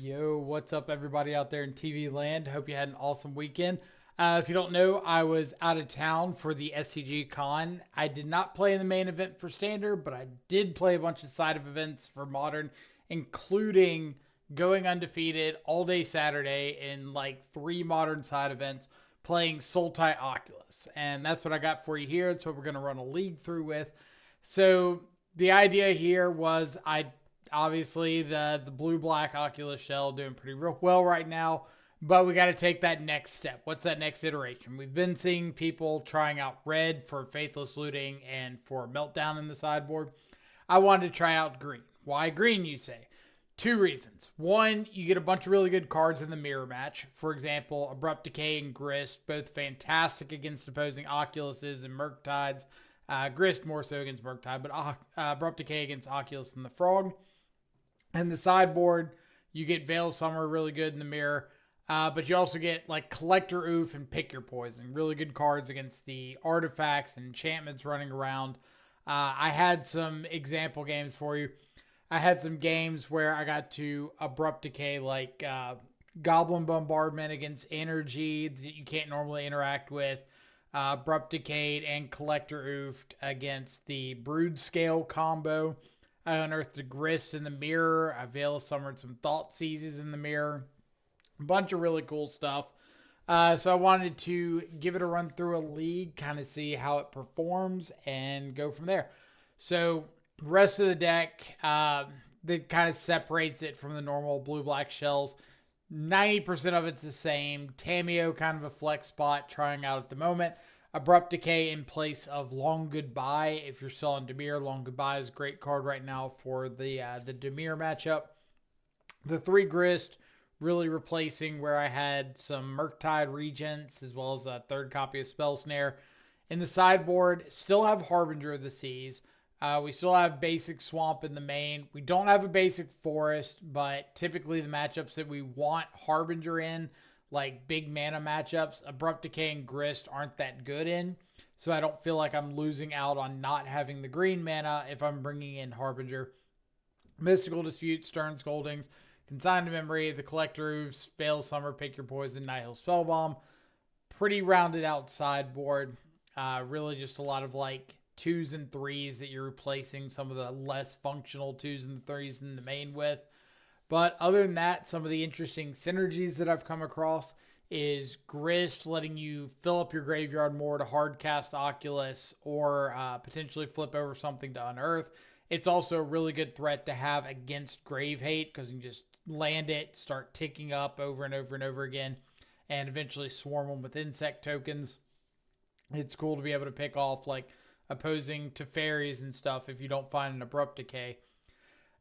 Yo, what's up, everybody out there in TV land? Hope you had an awesome weekend. If you don't know, I was out of town for the SCG Con. I did not play in the main event for Standard, but I did play a bunch of side of events for Modern, including going undefeated all day Saturday in like 3 Modern side events, playing Sultai Oculus. And that's what I got for you here. That's what we're going to run a league through with. So the idea here was obviously the blue black Oculus shell doing pretty real well right now, but we got to take that next step. What's that next iteration? We've been seeing people trying out red for faithless looting and for meltdown in the sideboard. I wanted to try out green. Why green, you say? Two reasons. One, you get a bunch of really good cards in the mirror match. For example, Abrupt Decay and Grist, both fantastic against opposing Oculuses and Murktides. Grist more so against Murktide, but Abrupt Decay against Oculus and the Frog. And the sideboard, you get Veil Summer really good in the mirror. But you also get like Collector Oof and Pick Your Poison. Really good cards against the artifacts and enchantments running around. I had some example games for you. I had some games where I got to Abrupt Decay like Goblin Bombardment against energy that you can't normally interact with. Abrupt Decayed and Collector Oofed against the Broodscale combo. I unearthed a Grist in the mirror. I Veil Summered some Thought Seizes in the mirror. A bunch of really cool stuff. So I wanted to give it a run through a league, kind of see how it performs, and go from there. So rest of the deck, that kind of separates it from the normal blue-black shells. 90% of it's the same. Tameo, kind of a flex spot, trying out at the moment. Abrupt Decay in place of Long Goodbye. If you're selling Dimir, Long Goodbye is a great card right now for the Dimir matchup. The 3 Grist, really replacing where I had some Murktide Regents, as well as a 3rd copy of Spell Snare. In the sideboard, still have Harbinger of the Seas. We still have basic Swamp in the main. We don't have a basic Forest, but typically the matchups that we want Harbinger in, like big mana matchups, Abrupt Decay and Grist aren't that good in. So I don't feel like I'm losing out on not having the green mana if I'm bringing in Harbinger. Mystical Dispute, Stern Scoldings, Consign to Memory, the Collector Oofs, Veil Summer, Pick Your Poison, Nihil Spellbomb. Pretty rounded out sideboard. Really just a lot of like 2s and 3s that you're replacing some of the less functional 2s and 3s in the main with. But other than that, some of the interesting synergies that I've come across is Grist letting you fill up your graveyard more to hard cast Oculus or potentially flip over something to unearth. It's also a really good threat to have against Grave Hate because you can just land it, start ticking up over and over and over again, and eventually swarm them with insect tokens. It's cool to be able to pick off like opposing to fairies and stuff if you don't find an Abrupt Decay.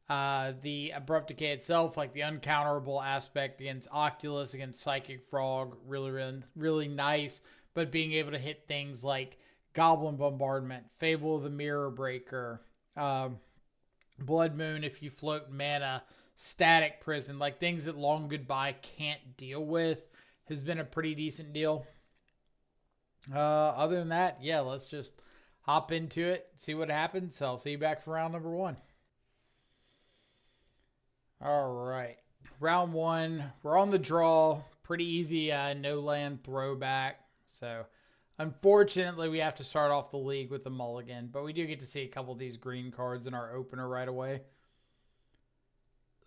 The Abrupt Decay itself, like the uncounterable aspect against Oculus, against Psychic Frog, really nice. But being able to hit things like Goblin Bombardment, Fable of the Mirror Breaker, Blood Moon if you float mana, Static Prison, like things that Long Goodbye can't deal with, has been a pretty decent deal. Other than that, yeah, let's just hop into it, see what happens. So I'll see you back for round number 1. All right. Round 1. We're on the draw. Pretty easy no land throwback. So unfortunately, we have to start off the league with the mulligan. But we do get to see a couple of these green cards in our opener right away.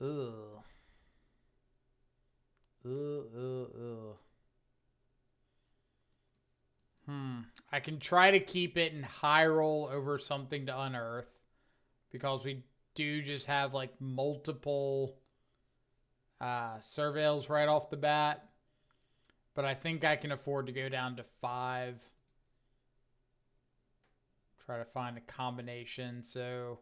Ugh. I can try to keep it in high roll over something to unearth. Because we do just have like multiple surveils right off the bat. But I think I can afford to go down to 5. Try to find a combination. So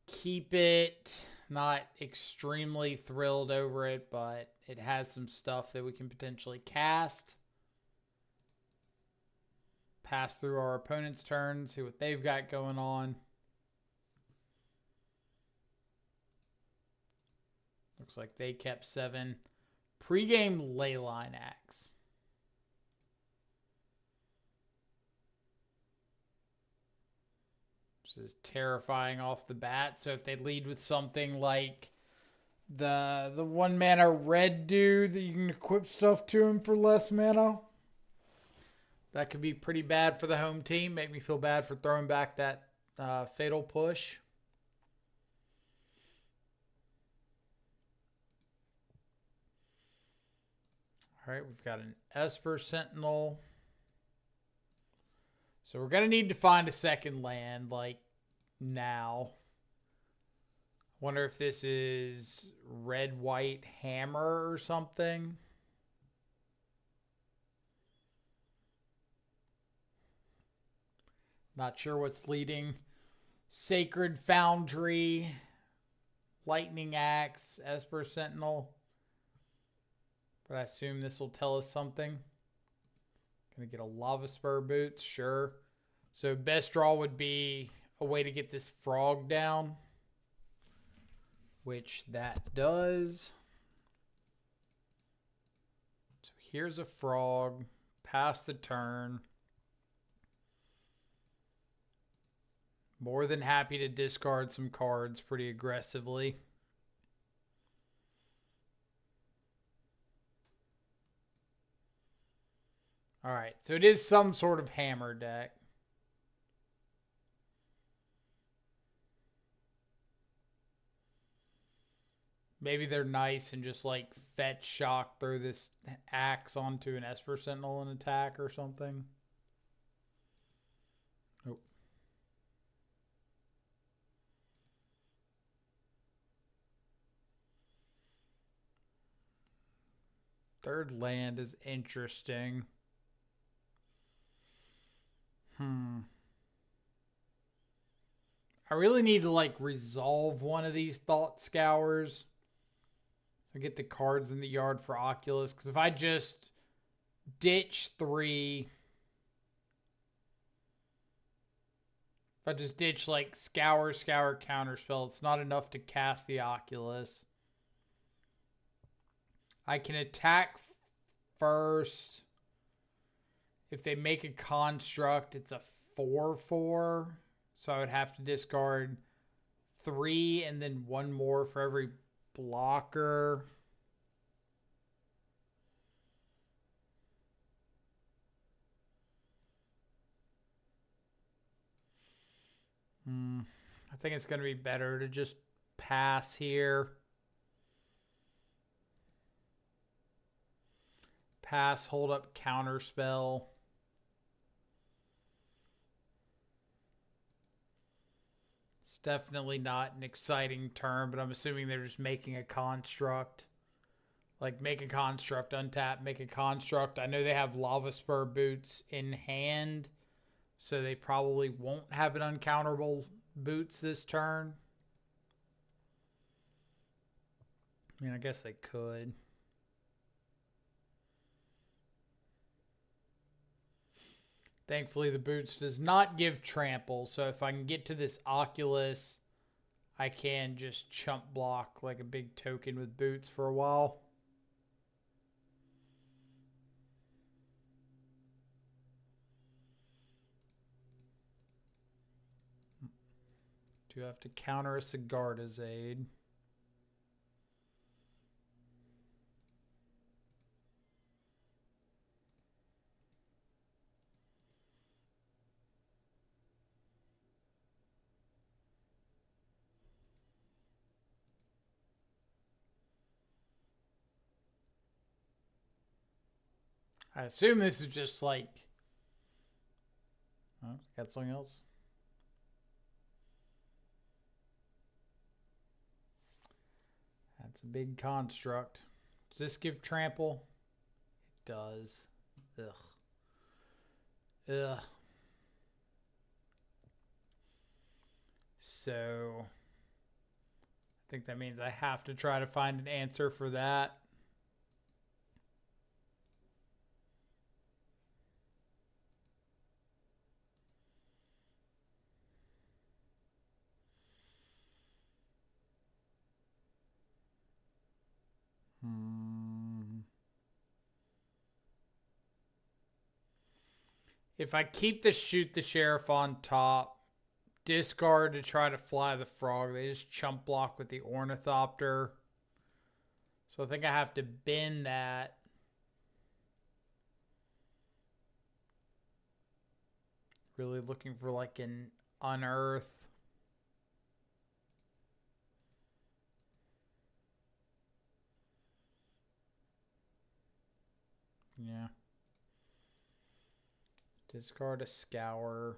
keep it. Not extremely thrilled over it, but it has some stuff that we can potentially cast. Pass through our opponent's turn, see what they've got going on. Looks like they kept 7. Pre-game Leyline Axe. This is terrifying off the bat. So if they lead with something like The 1 mana red dude that you can equip stuff to him for less mana. That could be pretty bad for the home team. Make me feel bad for throwing back that fatal push. All right, we've got an Esper Sentinel. So we're going to need to find a second land, like, now. Wonder if this is red-white hammer or something. Not sure what's leading. Sacred Foundry, Lightning Axe, Esper Sentinel. But I assume this will tell us something. Gonna get a Lava Spur Boots, sure. So best draw would be a way to get this frog down, which that does. So here's a frog, pass the turn. More than happy to discard some cards pretty aggressively. All right, so it is some sort of hammer deck. Maybe they're nice and just like fetch shock, throw this axe onto an Esper Sentinel and attack or something. Nope. Third land is interesting. I really need to like resolve one of these Thought Scours. So get the cards in the yard for Oculus. Because if I just ditch 3... If I just ditch like Scour, Counterspell, it's not enough to cast the Oculus. I can attack first. If they make a construct, it's a 4/4. So I would have to discard 3 and then 1 more for every blocker. I think it's going to be better to just pass here. Pass, hold up, Counterspell. It's definitely not an exciting turn, but I'm assuming they're just making a construct. Like, make a construct, untap, make a construct. I know they have Lava Spur Boots in hand, so they probably won't have an uncounterable Boots this turn. I mean, I guess they could. Thankfully, the Boots does not give trample, so if I can get to this Oculus, I can just chump block like a big token with Boots for a while. Do have to counter a Sigarda's Aid. I assume this is just like... Oh, got something else? That's a big construct. Does this give trample? It does. Ugh. Ugh. So... I think that means I have to try to find an answer for that. If I keep the Shoot the Sheriff on top, discard to try to fly the frog, they just chump block with the Ornithopter. So I think I have to bend that. Really looking for like an unearth. Yeah. Discard a scour.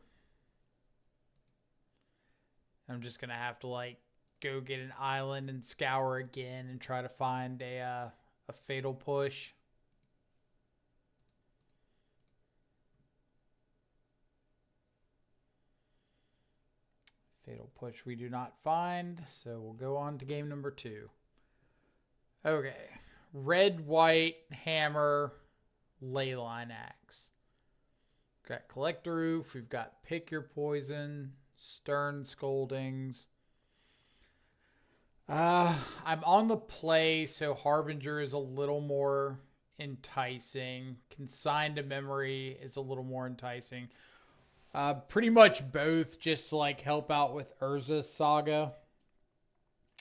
I'm just gonna have to like go get an island and scour again and try to find a fatal push. Fatal push we do not find, so we'll go on to game number 2. Okay. Red, white, hammer, leyline axe. We've got collector roof, we've got pick your poison, stern scoldings. I'm on the play, so Harbinger is a little more enticing. Consigned to memory is a little more enticing. Pretty much both just to like help out with Urza's saga.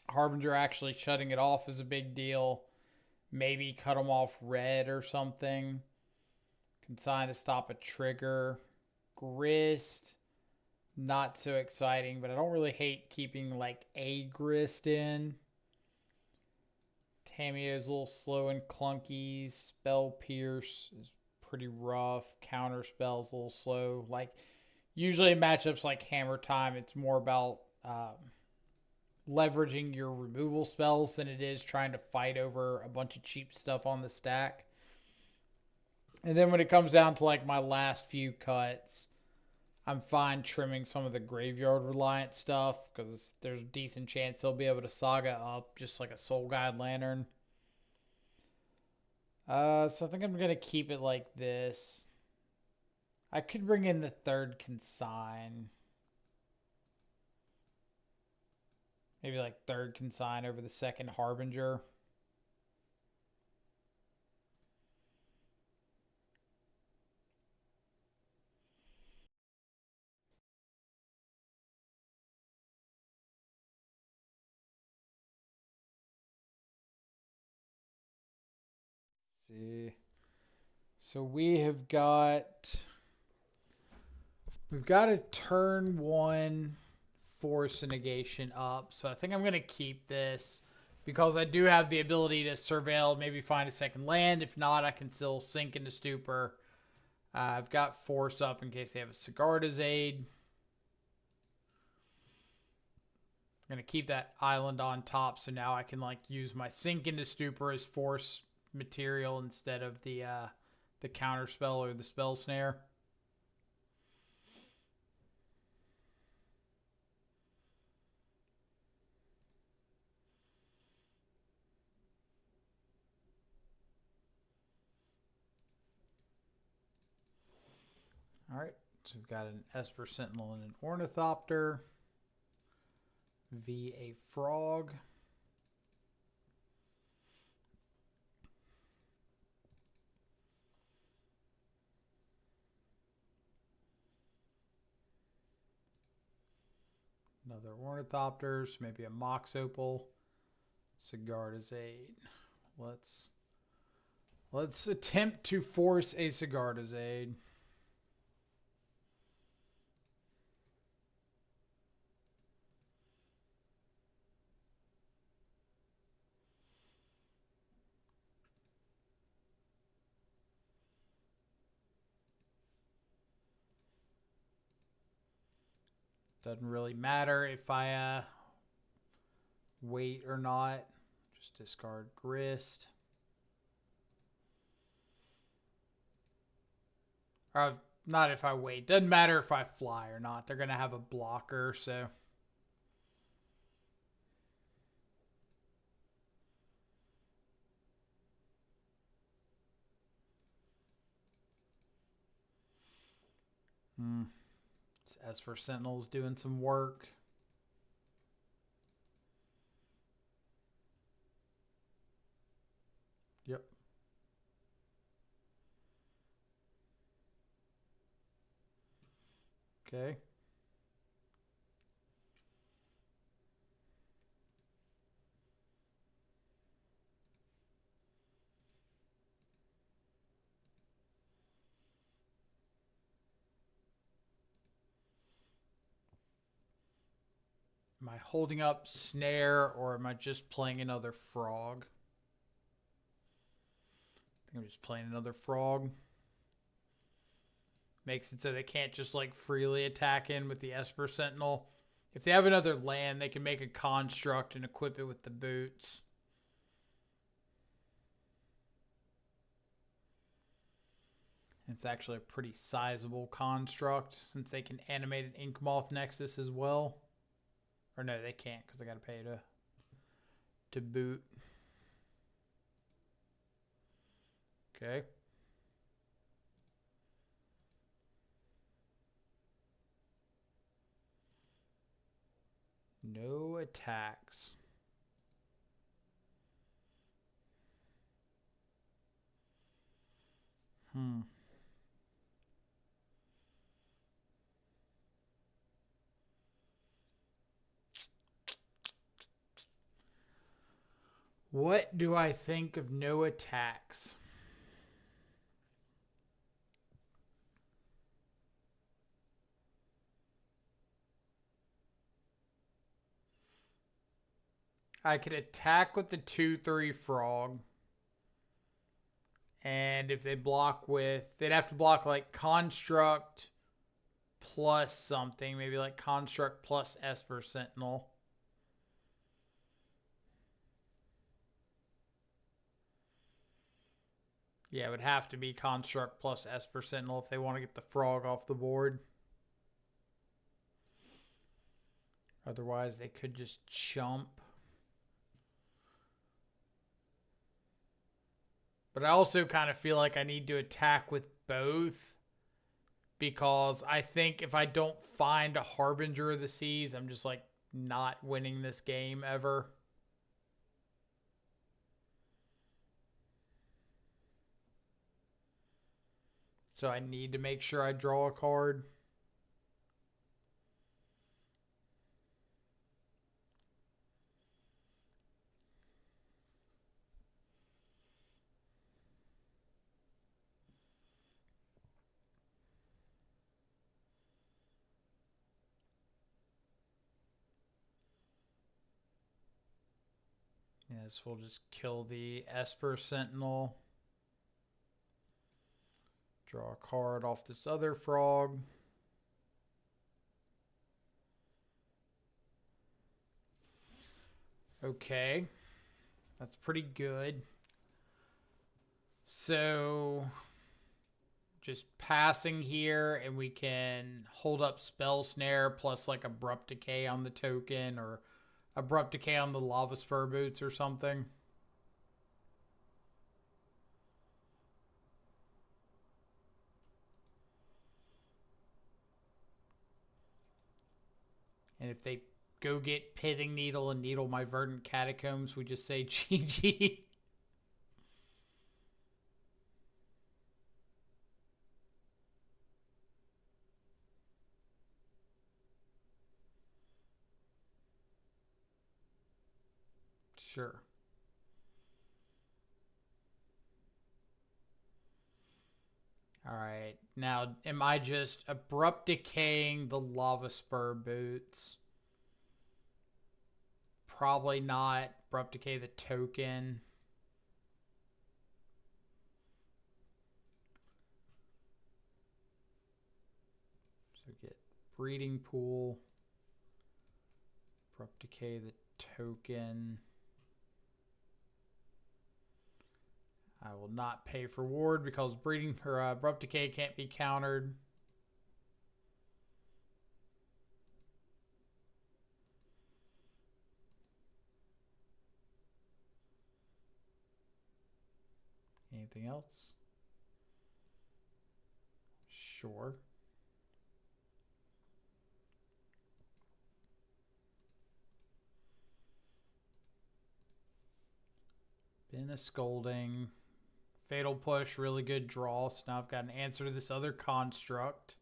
Harbinger actually shutting it off is a big deal. Maybe cut them off red or something. Consign to stop a trigger. Grist, not so exciting, but I don't really hate keeping like a grist in. Tamiyo's a little slow and clunky. Spell Pierce is pretty rough. Counter spell's a little slow. Like usually in matchups like Hammertime, it's more about leveraging your removal spells than it is trying to fight over a bunch of cheap stuff on the stack. And then when it comes down to like my last few cuts, I'm fine trimming some of the graveyard reliant stuff because there's a decent chance they'll be able to saga up just like a Soul Guide Lantern. So I think I'm gonna keep it like this. I could bring in the third consign. Maybe like third consign over the second Harbinger. Let's see. So we've got a turn 1 force negation up. So I think I'm going to keep this because I do have the ability to surveil, maybe find a second land. If not, I can still sink into stupor. I've got force up in case they have a Sigarda's aid. I'm going to keep that island on top so now I can like use my sink into stupor as force material instead of the counter spell or the spell snare. All right, so we've got an Esper Sentinel and an Ornithopter. A frog. Another Ornithopters, maybe a Mox Opal. Sigarda's aid. Let's attempt to force a Sigarda's aid. Doesn't really matter if I wait or not. Just discard Grist. Or not if I wait. Doesn't matter if I fly or not. They're going to have a blocker, so. Esper Sentinel's doing some work. Yep. Okay. Am I holding up snare or am I just playing another frog? I think I'm just playing another frog. Makes it so they can't just like freely attack in with the Esper Sentinel. If they have another land, they can make a construct and equip it with the boots. It's actually a pretty sizable construct since they can animate an Ink Moth Nexus as well. Or no, they can't because they got to pay to boot. Okay. No attacks. What do I think of no attacks? I could attack with the 2/3 frog. And if they block with, they'd have to block like construct plus something, maybe like construct plus Esper Sentinel. Yeah, it would have to be construct plus Esper Sentinel if they want to get the frog off the board. Otherwise, they could just chump. But I also kind of feel like I need to attack with both because I think if I don't find a Harbinger of the Seas, I'm just like not winning this game ever. So I need to make sure I draw a card. Yes, we'll just kill the Esper Sentinel. Draw a card off this other frog. Okay. That's pretty good. So just passing here and we can hold up Spell Snare plus like Abrupt Decay on the token or Abrupt Decay on the Lava Spur Boots or something. And if they go get Pithing Needle and needle my Verdant Catacombs, we just say GG. Sure. All right. Now, am I just Abrupt Decaying the Lava Spur Boots? Probably not. Abrupt Decay the token. So get Breeding Pool. Abrupt Decay the token. I will not pay for ward because breeding or Abrupt Decay can't be countered. Anything else? Sure. Been a Scolding. Fatal Push, really good draw. So now I've got an answer to this other construct.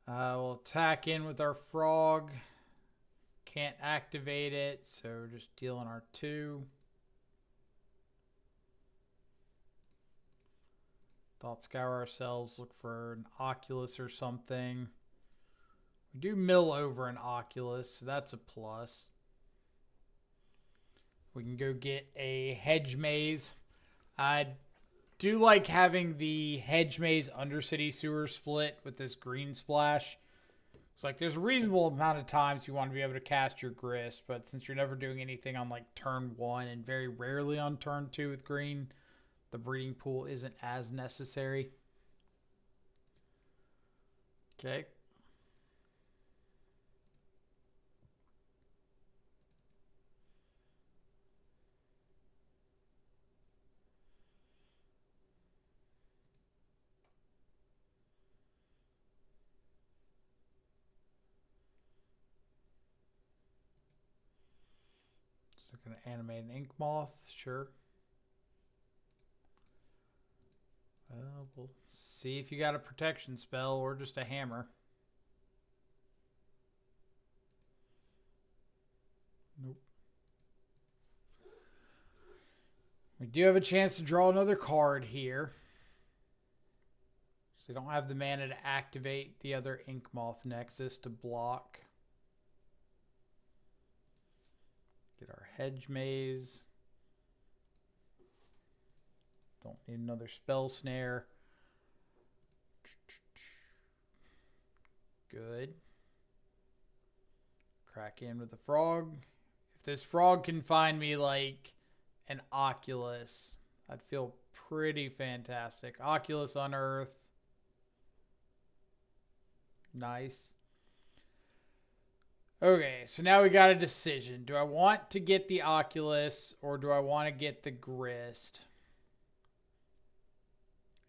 We'll attack in with our frog. Can't activate it, so we're just dealing our 2. Thought scour ourselves, look for an Oculus or something. We do mill over an Oculus, so that's a plus. We can go get a Hedge Maze. I do like having the Hedge Maze Undercity Sewer split with this green splash. It's like there's a reasonable amount of times you want to be able to cast your Grist, but since you're never doing anything on like turn 1 and very rarely on turn 2 with green, the breeding pool isn't as necessary. Okay. So going to animate an Ink Moth, sure. We'll see if you got a protection spell or just a hammer. Nope. We do have a chance to draw another card here. So we don't have the mana to activate the other Ink Moth Nexus to block. Get our Hedge Maze. Don't need another Spell Snare. Good. Crack in with the frog. If this frog can find me like an Oculus, I'd feel pretty fantastic. Oculus Unearth. Nice. Okay, so now we got a decision. Do I want to get the Oculus or do I want to get the Grist?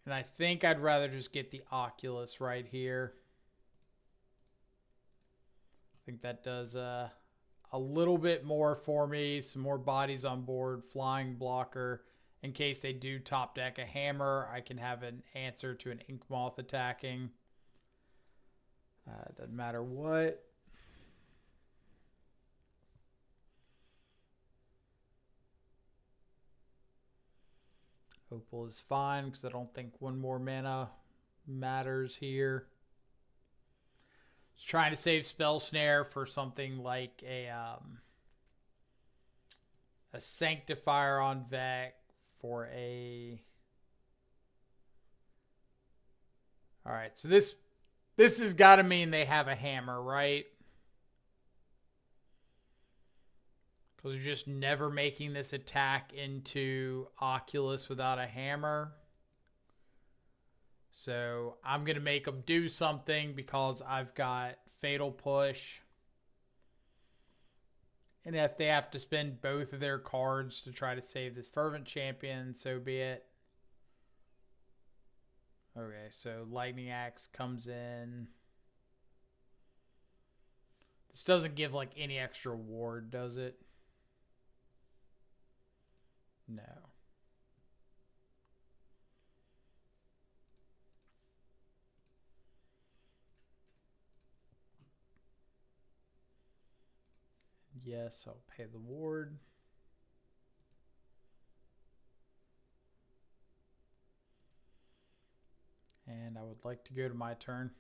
And I think I'd rather just get the Oculus right here. I think that does a little bit more for me. Some more bodies on board. Flying blocker. In case they do top deck a hammer, I can have an answer to an Ink Moth attacking. Doesn't matter what. Opal is fine because I don't think one more mana matters here. Just trying to save Spell Snare for something like a Sanctifier on Wack for a... Alright, so this has got to mean they have a hammer, right? Because you're just never making this attack into Oculus without a hammer. So I'm going to make them do something because I've got Fatal Push. And if they have to spend both of their cards to try to save this Fervent Champion, so be it. Okay, so Lightning Axe comes in. This doesn't give like any extra ward, does it? No. Yes, I'll pay the ward. And I would like to go to my turn.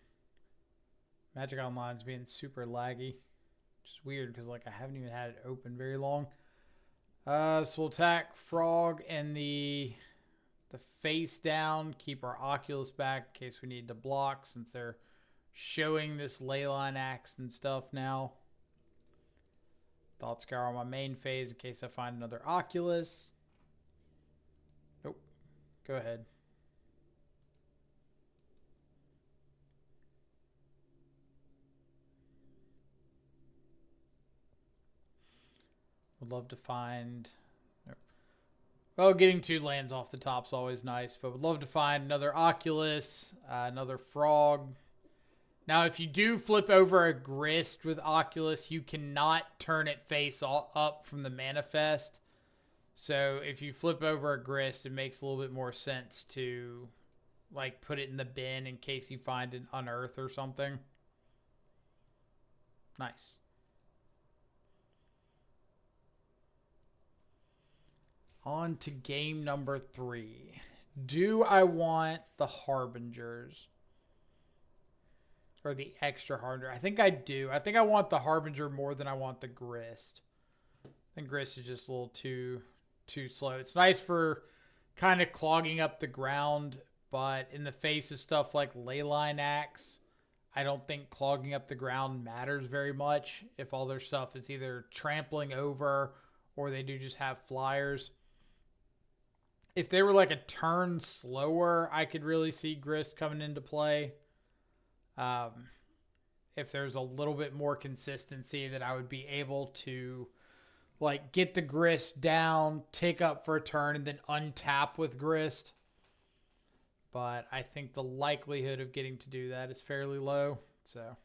Magic Online's being super laggy. Which is weird because like I haven't even had it open very long. So we'll attack Frog and the face down. Keep our Oculus back in case we need to block since they're showing this Leyline Axe and stuff now. Thought Scour on my main phase in case I find another Oculus. Nope. Go ahead. Would love to find... Well, getting 2 lands off the top is always nice, but would love to find another Oculus, another Frog. Now, if you do flip over a Grist with Oculus, you cannot turn it face up from the manifest. So if you flip over a Grist, it makes a little bit more sense to like put it in the bin in case you find an Unearth or something. Nice. On to game number 3. Do I want the Harbingers? Or the extra harbinger. I think I do. I think I want the harbinger more than I want the grist. I think grist is just a little too slow. It's nice for kind of clogging up the ground, but in the face of stuff like leyline axe, I don't think clogging up the ground matters very much if all their stuff is either trampling over or they do just have flyers. If they were like a turn slower, I could really see grist coming into play. If there's a little bit more consistency, that I would be able to like get the grist down, take up for a turn, and then untap with grist. But I think the likelihood of getting to do that is fairly low. So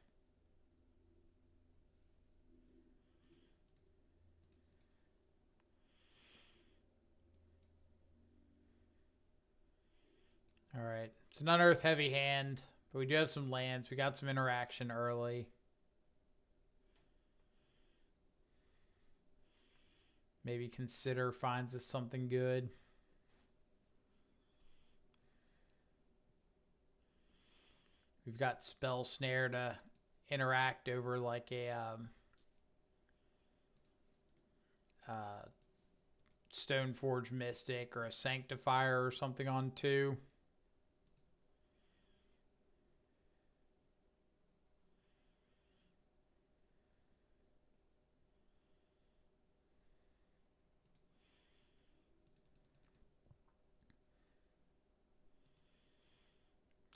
all right. It's an unearth heavy hand, but we do have some lands. We got some interaction early. Maybe consider finds us something good. We've got Spell Snare to interact over like a Stoneforge Mystic or a Sanctifier or something on 2.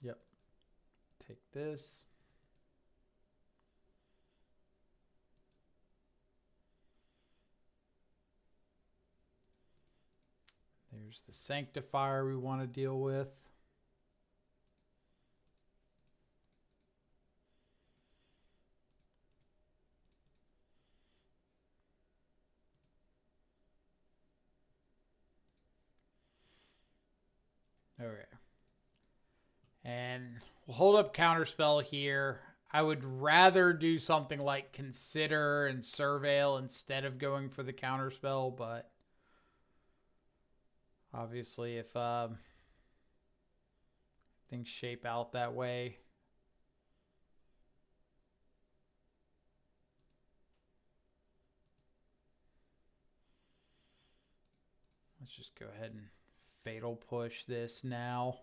Yep. Take this. There's the Sanctifier we want to deal with. Okay. And we'll hold up Counterspell here. I would rather do something like Consider and Surveil instead of going for the Counterspell, but obviously if things shape out that way. Let's just go ahead and Fatal Push this now.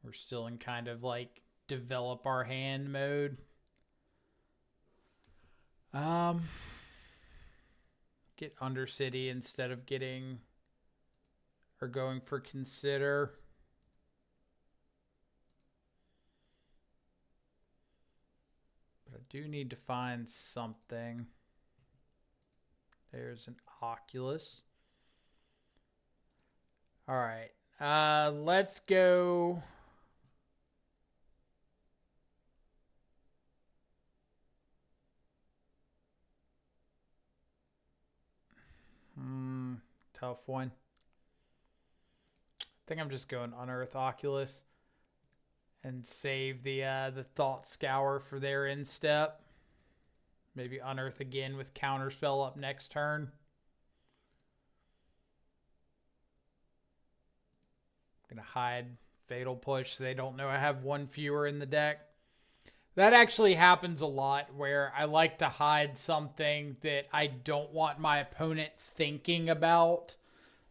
We're still in kind of like develop our hand mode. Get Undercity instead of getting or going for Consider. But I do need to find something. There's an Oculus. All right. Let's go. Tough one. I think I'm just going Unearth Oculus and save the Thought Scour for their instep. Maybe Unearth again with Counterspell up next turn. Gonna hide Fatal Push so they don't know I have one fewer in the deck. That actually happens a lot where I like to hide something that I don't want my opponent thinking about.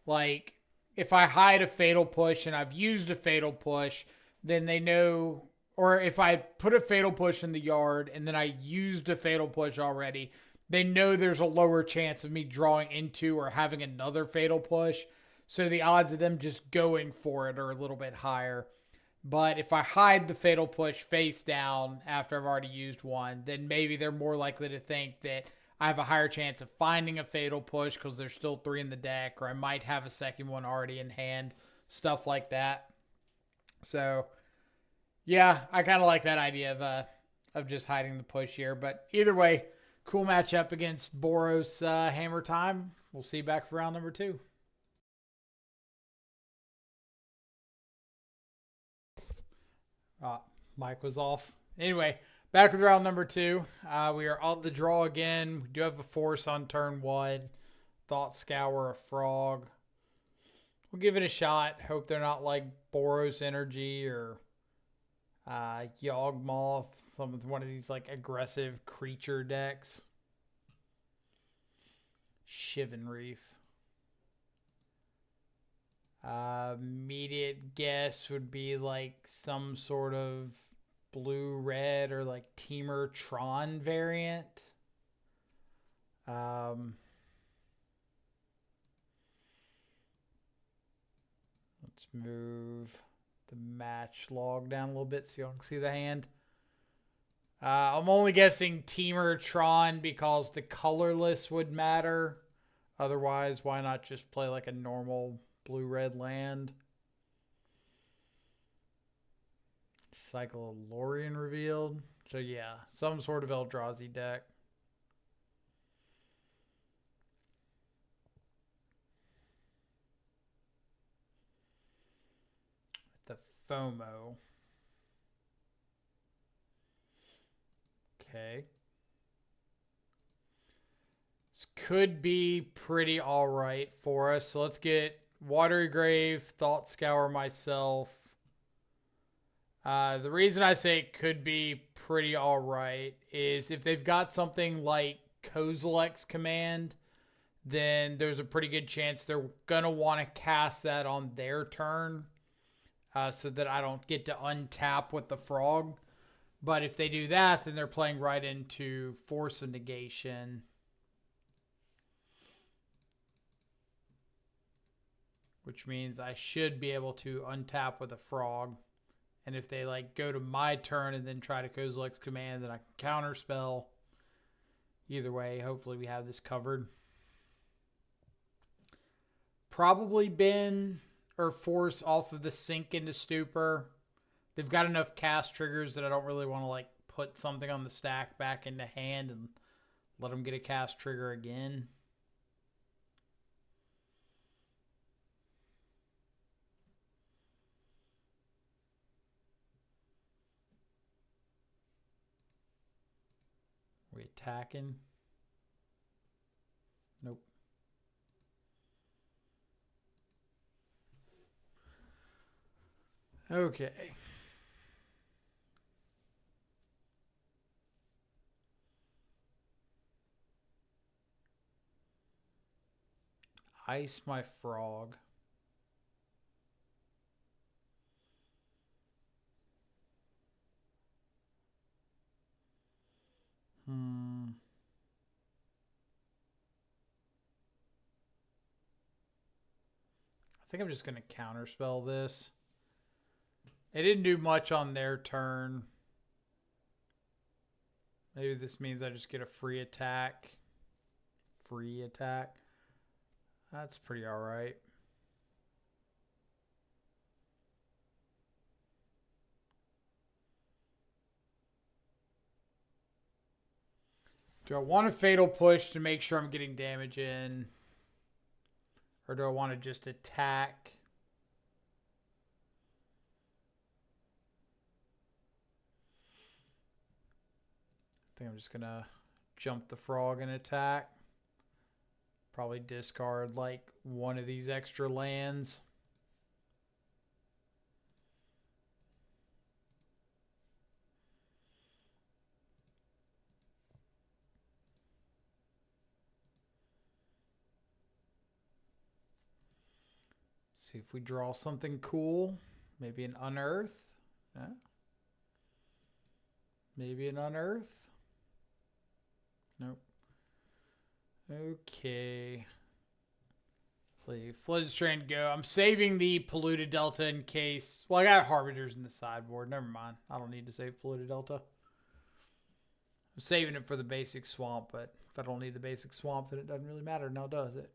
Like, if I hide a Fatal Push and I've used a Fatal Push, then they know, or if I put a Fatal Push in the yard and then I used a Fatal Push already, they know there's a lower chance of me drawing into or having another Fatal Push. So the odds of them just going for it are a little bit higher. But if I hide the Fatal Push face down after I've already used one, then maybe they're more likely to think that I have a higher chance of finding a Fatal Push because there's still 3 in the deck, or I might have a second one already in hand, stuff like that. So, yeah, I kind of like that idea of just hiding the push here. But either way, cool matchup against Boros Hammertime. We'll see you back for round number 2. Mic was off. Anyway, back with round number 2. We are on the draw again. We do have a force on turn 1. Thought Scour, a frog. We'll give it a shot. Hope they're not like Boros Energy or Yawgmoth, one of these like aggressive creature decks. Shivan Reef. Immediate guess would be like some sort of blue-red or like Teamer Tron variant. Let's move the match log down a little bit so you can see the hand. I'm only guessing Teamer Tron because the colorless would matter. Otherwise, why not just play like a normal blue-red land? Cycle of Lorien revealed. So yeah, some sort of Eldrazi deck. The FOMO. Okay. This could be pretty alright for us. So let's get Watery Grave, Thought Scour myself. The reason I say it could be pretty alright is if they've got something like Kozilek's Command, then there's a pretty good chance they're going to want to cast that on their turn so that I don't get to untap with the frog. But if they do that, then they're playing right into Force of Negation. Which means I should be able to untap with a frog. And if they like go to my turn and then try to Kozilek's Command, then I can counterspell. Either way, hopefully we have this covered. Probably bin or force off of the sink into stupor. They've got enough cast triggers that I don't really want to like put something on the stack back into hand and let them get a cast trigger again. We attacking? Nope. Okay. Ice my frog. I think I'm just going to counterspell this. It didn't do much on their turn. Maybe this means I just get a free attack. Free attack. That's pretty alright. Do I want a Fatal Push to make sure I'm getting damage in? Or do I want to just attack? I think I'm just going to jump the frog and attack. Probably discard like one of these extra lands. See if we draw something cool. Maybe an Unearth. Yeah. Maybe an Unearth. Nope. Okay. Play Flooded Strand go. I'm saving the Polluted Delta in case... Well, I got Harbingers in the sideboard. Never mind. I don't need to save Polluted Delta. I'm saving it for the basic swamp, but if I don't need the basic swamp, then it doesn't really matter now, does it?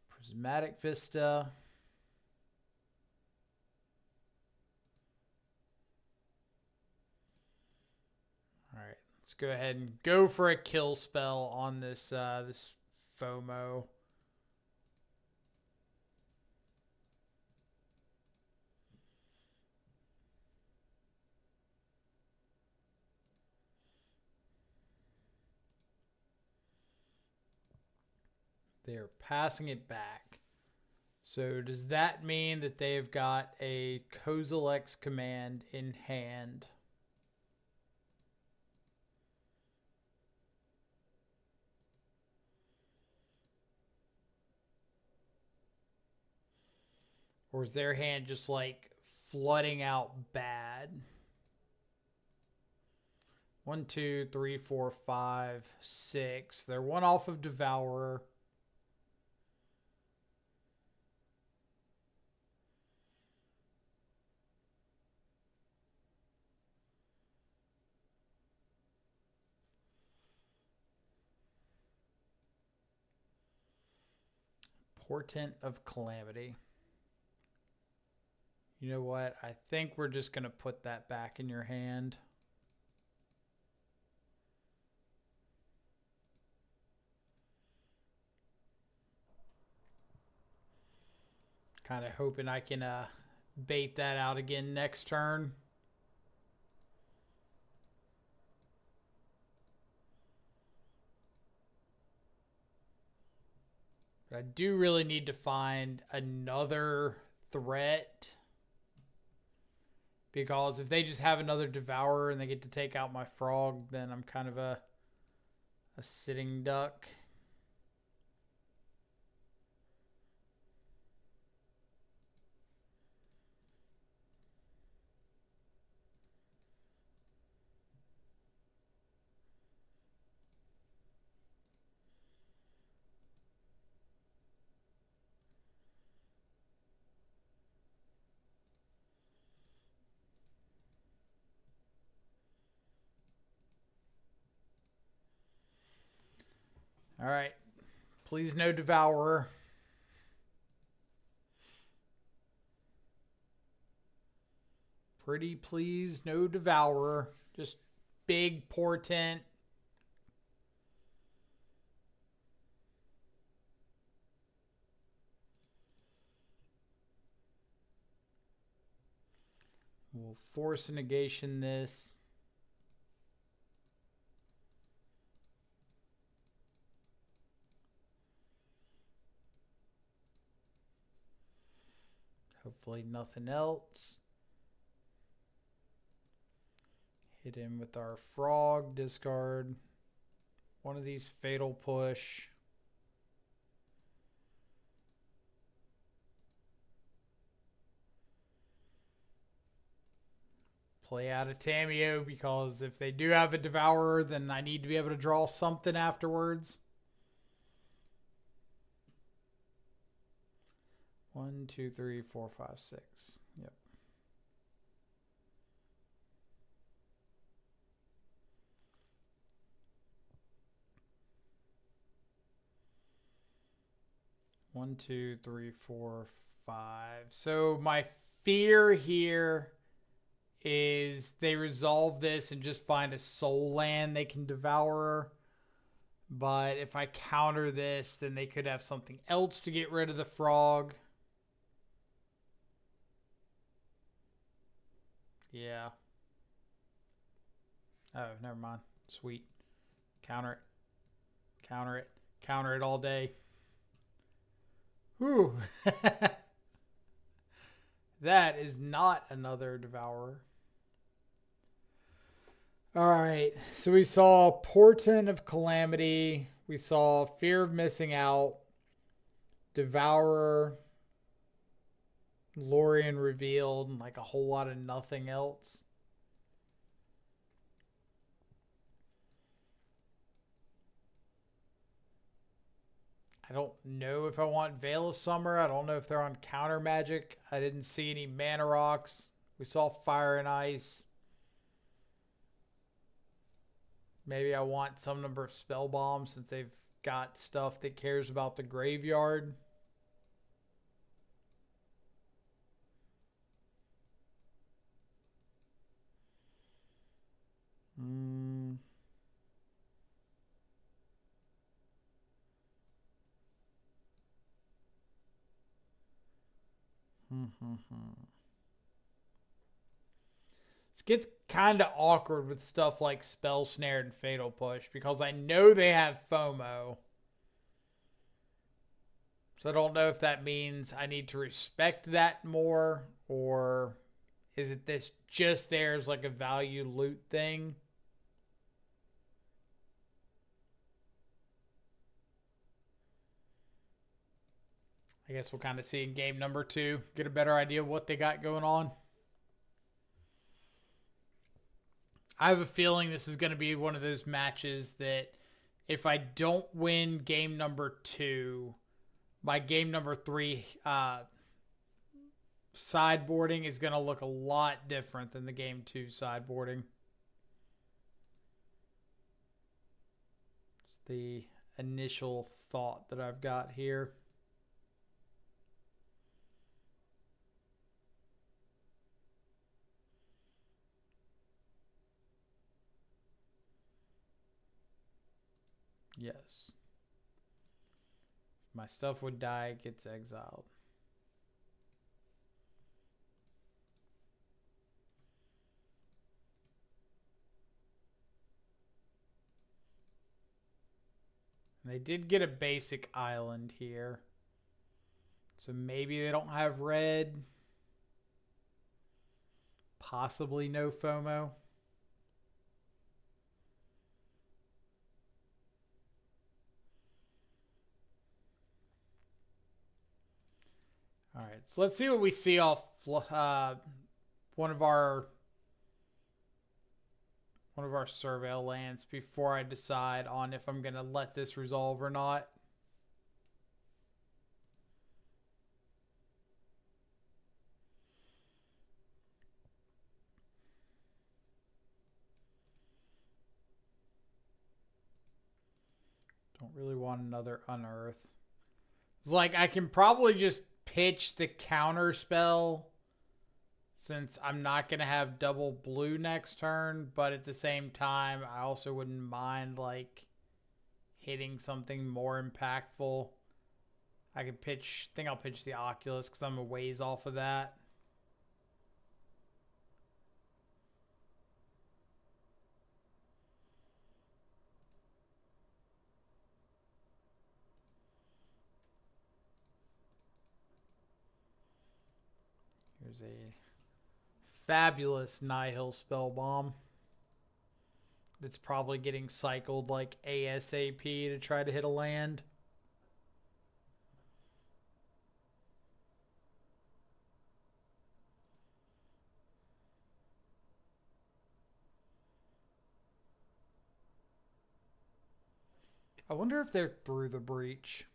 Prismatic Vista. All right, let's go ahead and go for a kill spell on this this FOMO. They're passing it back. So does that mean that they've got a Kozilek's command in hand? Or is their hand just like flooding out bad? 1, 2, 3, 4, 5, 6. They're one off of Devourer. Portent of Calamity. You know what? I think we're just going to put that back in your hand. Kind of hoping I can bait that out again next turn. But I do really need to find another threat. Because if they just have another Devourer and they get to take out my frog, then I'm kind of a sitting duck. All right. Please no Devourer. Pretty please no Devourer. Just big portent. We'll force a negation this. Hopefully nothing else. Hit him with our frog. Discard one of these fatal push. Play out a Tamiyo because if they do have a Devourer, then I need to be able to draw something afterwards. 1, 2, 3, 4, 5, 6. Yep. One, 2, 3, 4, 5. So my fear here is they resolve this and just find a soul land they can devour. But if I counter this, then they could have something else to get rid of the frog. Yeah. Oh, never mind. Sweet. Counter it. Counter it. Counter it all day. Whew. That is not another Devourer. All right. So we saw Portent of Calamity. We saw Fear of Missing Out. Devourer. Lorien revealed. And like a whole lot of nothing else. I don't know if I want Veil of Summer. I don't know if they're on counter magic. I didn't see any mana rocks. We saw Fire and Ice. Maybe I want some number of spell bombs since they've got stuff that cares about the graveyard. It gets kind of awkward with stuff like Spell, Snare, and Fatal Push because I know they have FOMO. So I don't know if that means I need to respect that more, or is it this just there as like a value loot thing? I guess we'll kind of see in game number 2, get a better idea of what they got going on. I have a feeling this is going to be one of those matches that if I don't win game number 2, my game number 3 sideboarding is going to look a lot different than the game 2 sideboarding. It's the initial thought that I've got here. Yes. If my stuff would die, it gets exiled. And they did get a basic island here. So maybe they don't have red. Possibly no FOMO. All right, so let's see what we see off one of our surveil lands before I decide on if I'm going to let this resolve or not. Don't really want another unearth. It's like I can probably just pitch the counter spell since I'm not going to have double blue next turn, but at the same time, I also wouldn't mind like hitting something more impactful. I could pitch, I think I'll pitch the Oculus because I'm a ways off of that. Here's a fabulous Nihil spell bomb. It's probably getting cycled like ASAP to try to hit a land. I wonder if they're through the breach.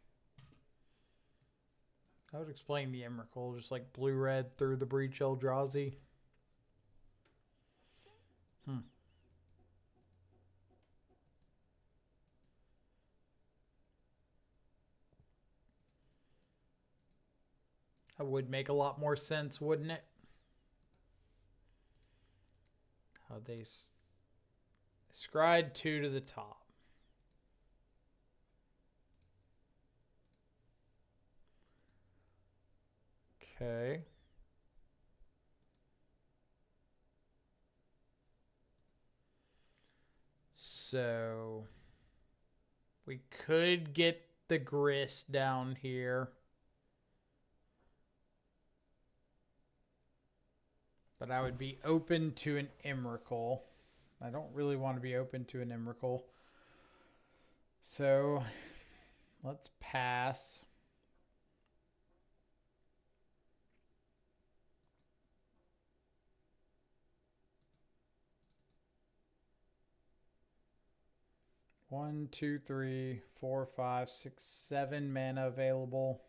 That would explain the Emrakul, just like blue-red through the breach Eldrazi. That would make a lot more sense, wouldn't it? How they scryed 2 to the top. Okay. So we could get the grist down here. But I would be open to an Emrakul. I don't really want to be open to an Emrakul. So let's pass. One, two, three, four, 5, 6, 7 mana available.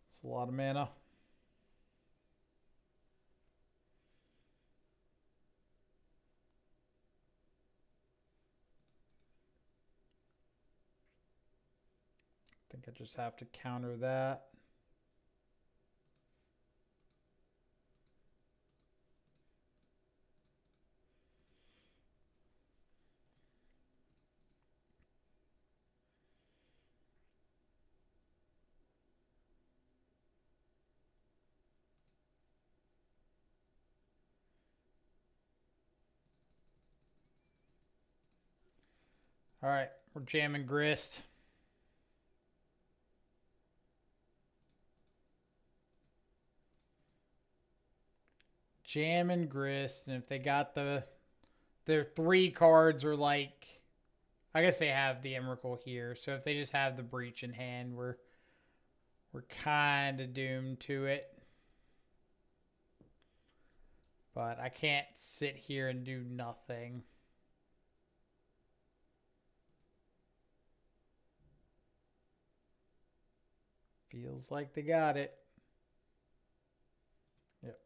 It's a lot of mana. I think I just have to counter that. All right, we're jamming grist. Jam and Grist, and if they got their 3 cards are like, I guess they have the Emrakul here, so if they just have the Breach in hand, we're kind of doomed to it. But I can't sit here and do nothing. Feels like they got it. Yep.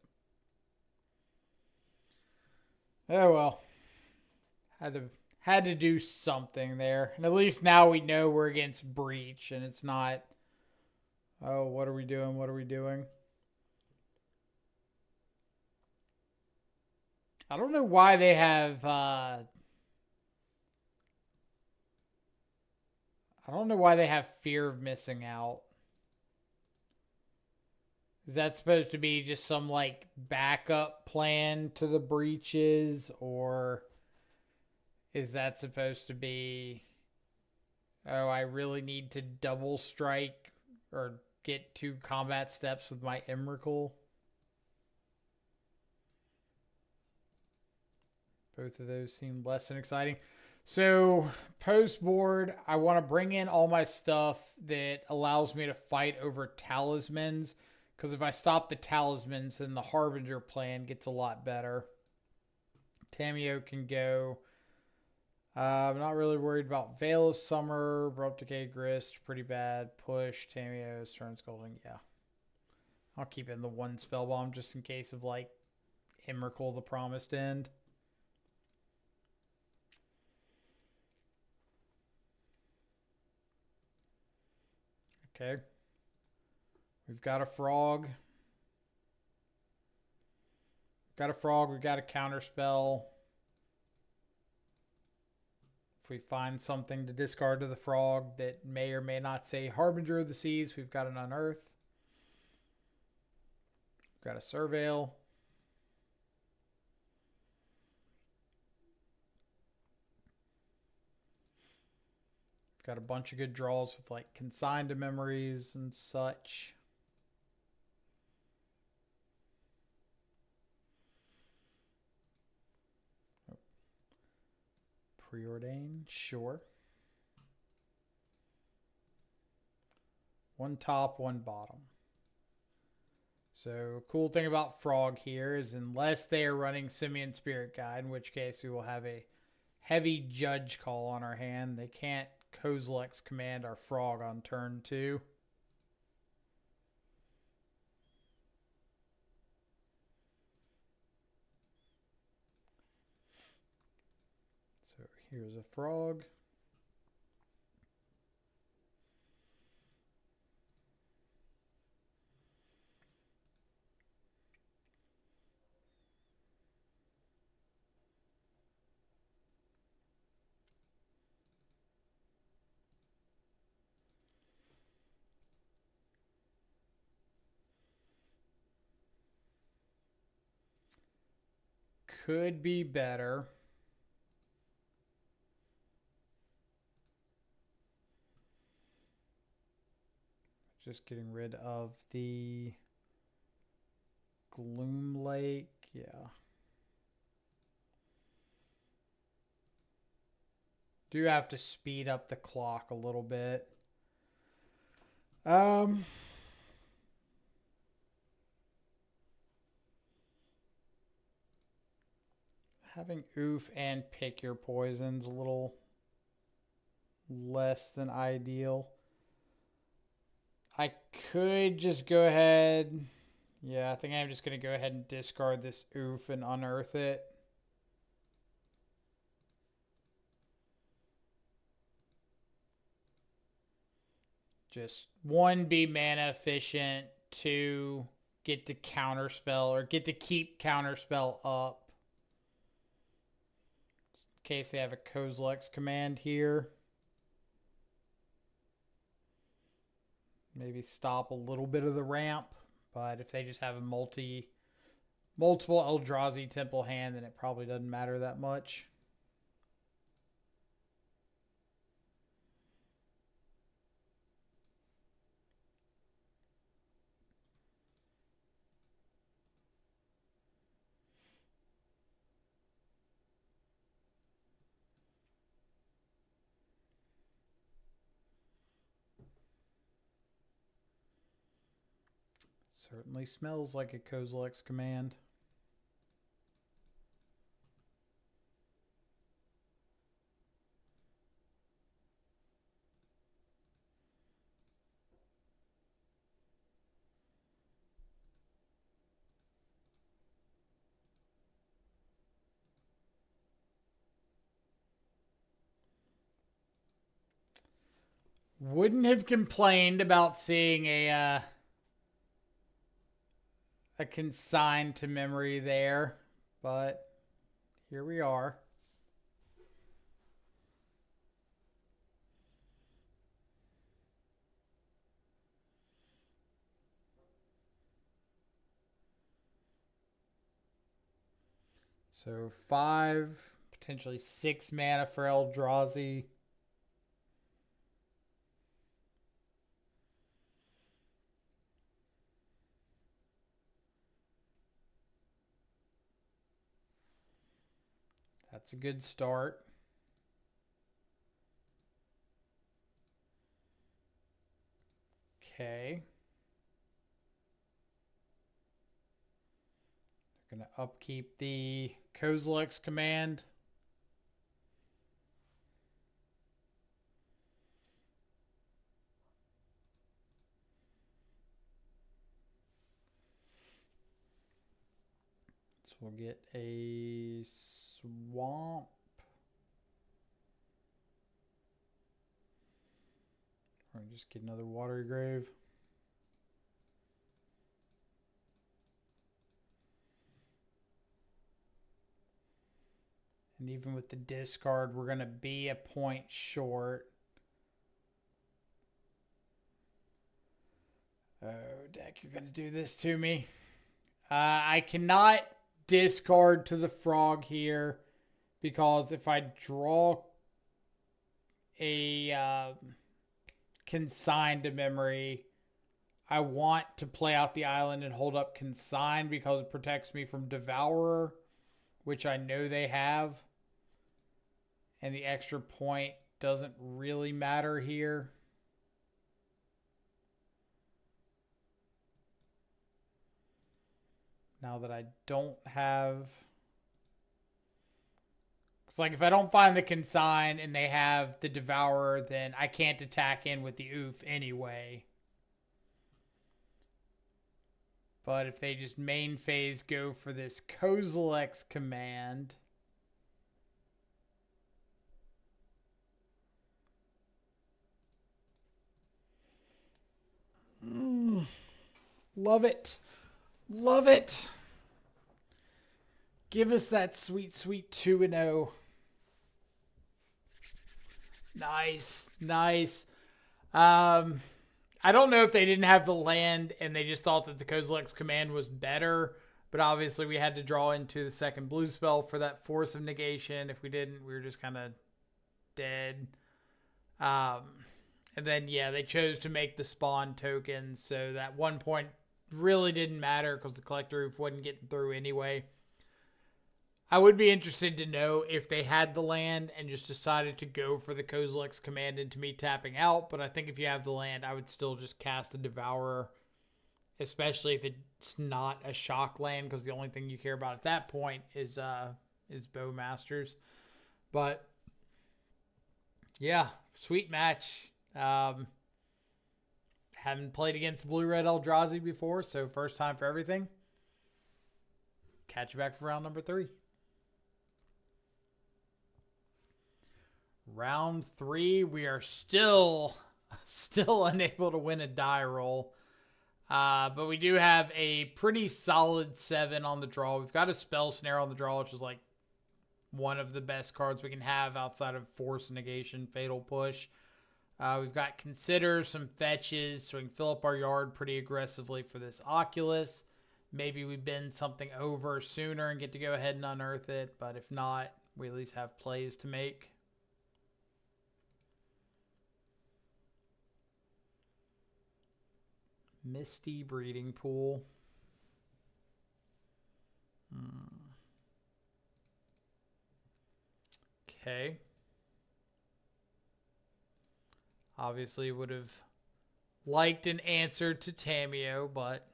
Oh well. Had to do something there. And at least now we know we're against Breach and it's not, oh, what are we doing? What are we doing? I don't know why they have fear of missing out. Is that supposed to be just some like backup plan to the breaches, or is that supposed to be, oh, I really need to double strike or get 2 combat steps with my Emrakul? Both of those seem less than exciting. So, post board, I want to bring in all my stuff that allows me to fight over talismans. Because if I stop the talismans, then the Harbinger plan gets a lot better. Tamiyo can go. I'm not really worried about Veil of Summer, Abrupt Decay, Grist, pretty bad. Push, Tamiyo, Stern Scolding, yeah. I'll keep in the 1 spell bomb just in case of like Emrakul the Promised End. Okay. We've got a frog. We've got a counter spell. If we find something to discard to the frog that may or may not say Harbinger of the Seas, we've got an Unearth. We've got a Surveil. We've got a bunch of good draws with like Consigned to Memories and such. Preordain, sure. 1 top, 1 bottom. So, cool thing about Frog here is unless they are running Simian Spirit Guide, in which case we will have a heavy Judge Call on our hand. They can't Kozilek's command our Frog on turn 2. So here's a frog. Could be better. Just getting rid of the Gloom Lake. Yeah. Do have to speed up the clock a little bit. Having oof and pick your poisons a little less than ideal. I could just go ahead. Yeah, I think I'm just going to go ahead and discard this oof and unearth it. Just 1, be mana efficient. 2, get to counterspell or get to keep counterspell up. In case they have a Kozilek's command here. Maybe stop a little bit of the ramp. But if they just have a multiple Eldrazi Temple hand, then it probably doesn't matter that much. Certainly smells like a Kozilek's command. Wouldn't have complained about seeing a consign to memory there, but here we are. So 5, potentially 6 mana for Eldrazi. That's a good start. Okay. They're going to upkeep the Kozilek's command. So we'll get a swamp. Or just get another water grave. And even with the discard, we're going to be a point short. Oh, deck, you're going to do this to me. I cannot discard to the frog here because if I draw a consign to memory, I want to play out the island and hold up consign because it protects me from Devourer, which I know they have. And the extra point doesn't really matter here. Now that I don't have... It's like if I don't find the consign and they have the Devourer, then I can't attack in with the oof anyway. But if they just main phase go for this Kozilek's command... Love it. Love it. Give us that sweet, sweet 2-0. Nice. Nice. I don't know if they didn't have the land and they just thought that the Kozilek's command was better. But obviously we had to draw into the second blue spell for that Force of Negation. If we didn't, we were just kind of dead. And then, yeah, they chose to make the spawn token. So that 1 point really didn't matter because the Collector Roof wasn't getting through anyway. I would be interested to know if they had the land and just decided to go for the Kozilek's command into me tapping out. But I think if you have the land, I would still just cast the Devourer, especially if it's not a shock land, because the only thing you care about at that point is Bowmasters. But yeah, sweet match. Haven't played against Blue-Red Eldrazi before, so first time for everything. Catch you back for round number 3. Round 3, we are still unable to win a die roll. But we do have a pretty solid 7 on the draw. We've got a Spell Snare on the draw, which is like one of the best cards we can have outside of Force Negation, Fatal Push. We've got Consider, some fetches, so we can fill up our yard pretty aggressively for this Oculus. Maybe we bend something over sooner and get to go ahead and unearth it, but if not, we at least have plays to make. Misty Breeding Pool. Okay. Obviously would have liked an answer to Tamiyo, but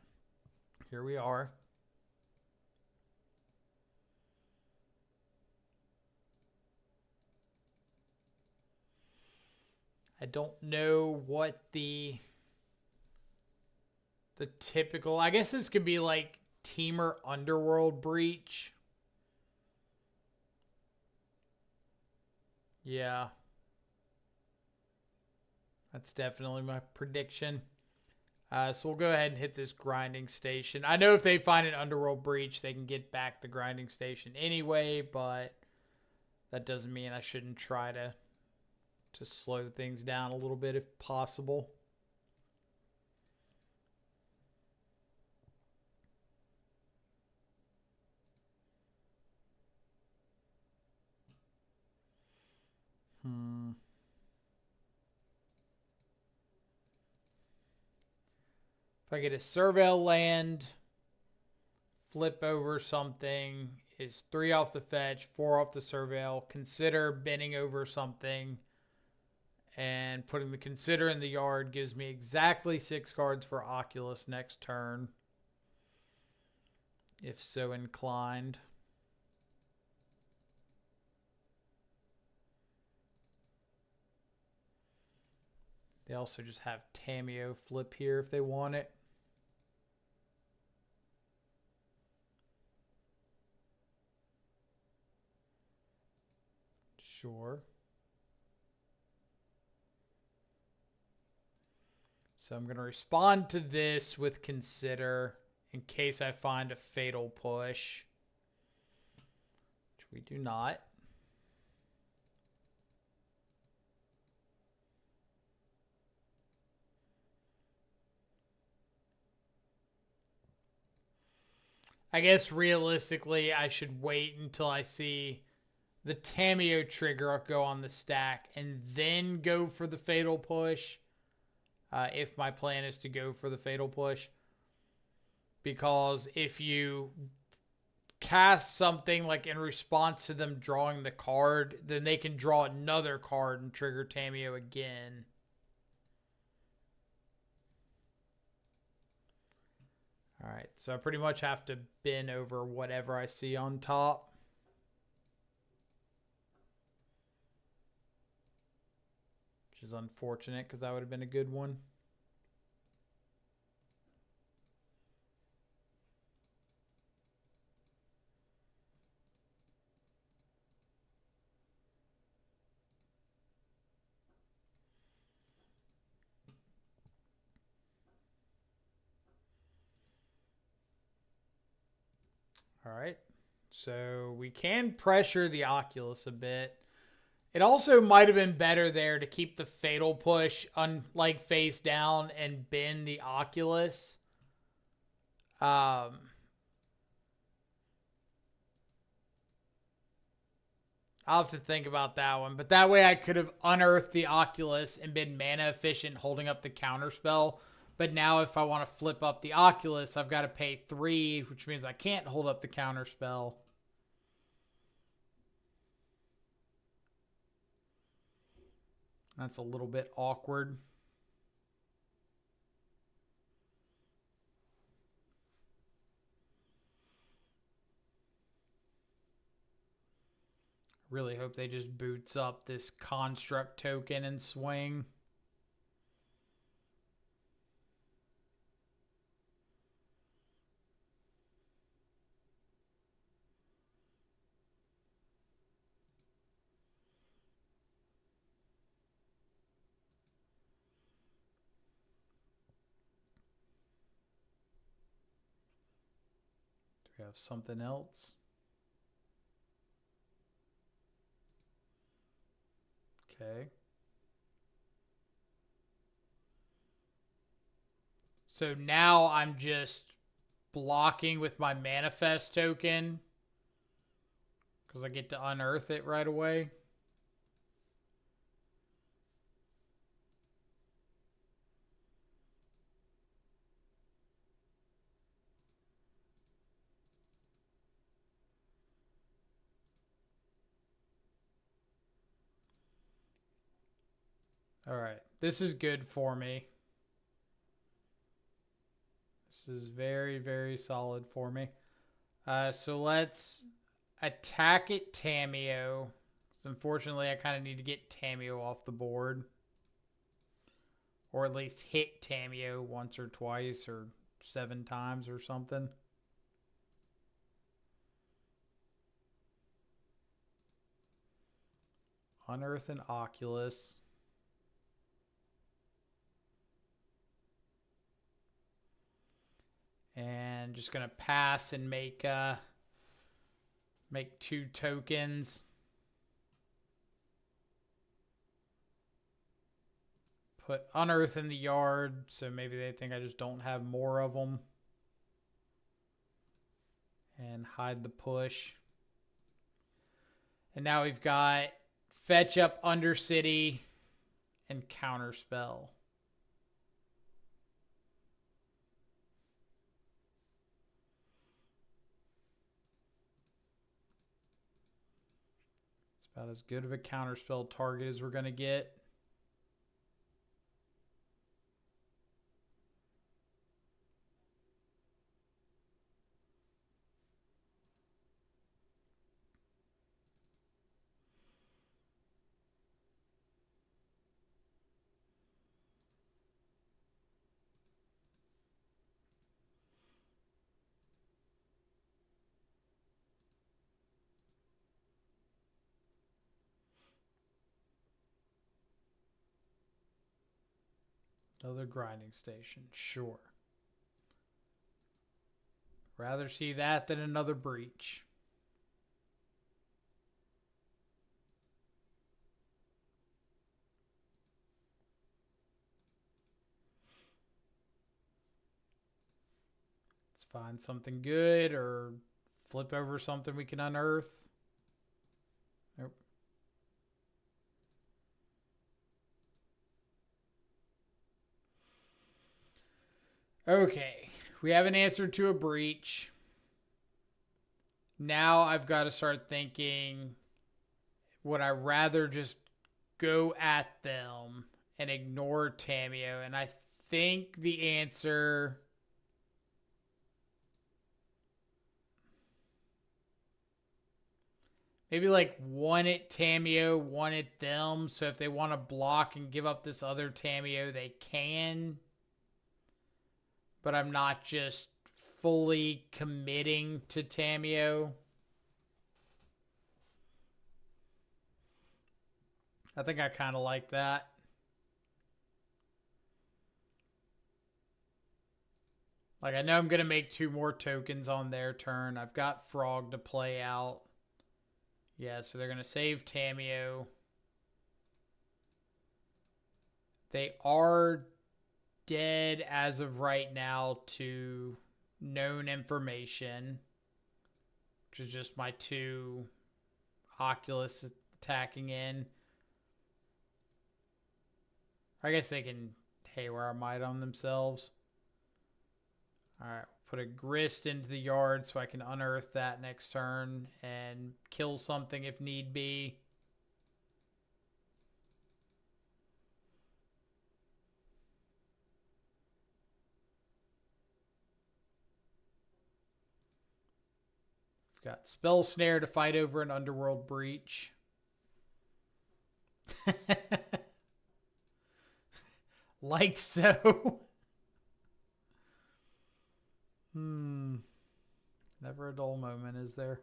here we are. I don't know what the typical, I guess this could be like Teamer Underworld Breach. Yeah. That's definitely my prediction. So we'll go ahead and hit this grinding station. I know if they find an Underworld Breach, they can get back the grinding station anyway, but that doesn't mean I shouldn't try to slow things down a little bit if possible. If I get a Surveil land, flip over something, is 3 off the fetch, 4 off the Surveil, consider bending over something, and putting the consider in the yard gives me exactly 6 cards for Oculus next turn, if so inclined. They also just have Tamiyo flip here if they want it. Sure. So I'm going to respond to this with consider in case I find a fatal push, which we do not. I guess realistically, I should wait until I see the Tamiyo trigger go on the stack and then go for the fatal push. If my plan is to go for the fatal push. Because if you cast something like in response to them drawing the card, then they can draw another card and trigger Tamiyo again. All right, so I pretty much have to bin over whatever I see on top. Which is unfortunate because that would have been a good one. All right. So we can pressure the Oculus a bit. It also might have been better there to keep the fatal push like face down and bend the Oculus. I'll have to think about that one. But that way I could have unearthed the Oculus and been mana efficient holding up the counterspell. But now if I want to flip up the Oculus, I've got to pay 3, which means I can't hold up the counterspell. That's a little bit awkward. Really hope they just boots up this construct token and swing. Do we have something else? Okay. So now I'm just blocking with my manifest token because I get to unearth it right away. All right. This is good for me. This This is very, very solid for me. So let's attack it Tameo. So unfortunately, I kind of need to get Tameo off the board. Or at least hit Tameo once or twice or 7 times or something. Unearth an Oculus. And just going to pass and make 2 tokens. Put Unearth in the yard, so maybe they think I just don't have more of them. And hide the push. And now we've got Fetch up Undercity and Counterspell. It's about as good of a Counterspell target as we're going to get. Another grinding station, sure. Rather see that than another breach. Let's find something good or flip over something we can unearth. Nope. Okay, we have an answer to a breach. Now I've got to start thinking, would I rather just go at them and ignore Tameo? And I think the answer... maybe like one at Tameo, one at them. So if they want to block and give up this other Tameo, they can. But I'm not just fully committing to Tameo. I think I kind of like that. Like, I know I'm going to make 2 more tokens on their turn. I've got Frog to play out. Yeah, so they're going to save Tameo. They are dead as of right now to known information, which is just my 2 Oculus attacking in. I guess they can Haywire Might on themselves. Alright, put a Grist into the yard so I can unearth that next turn and kill something if need be. We've got Spell Snare to fight over an Underworld Breach. Like so. Never a dull moment, is there?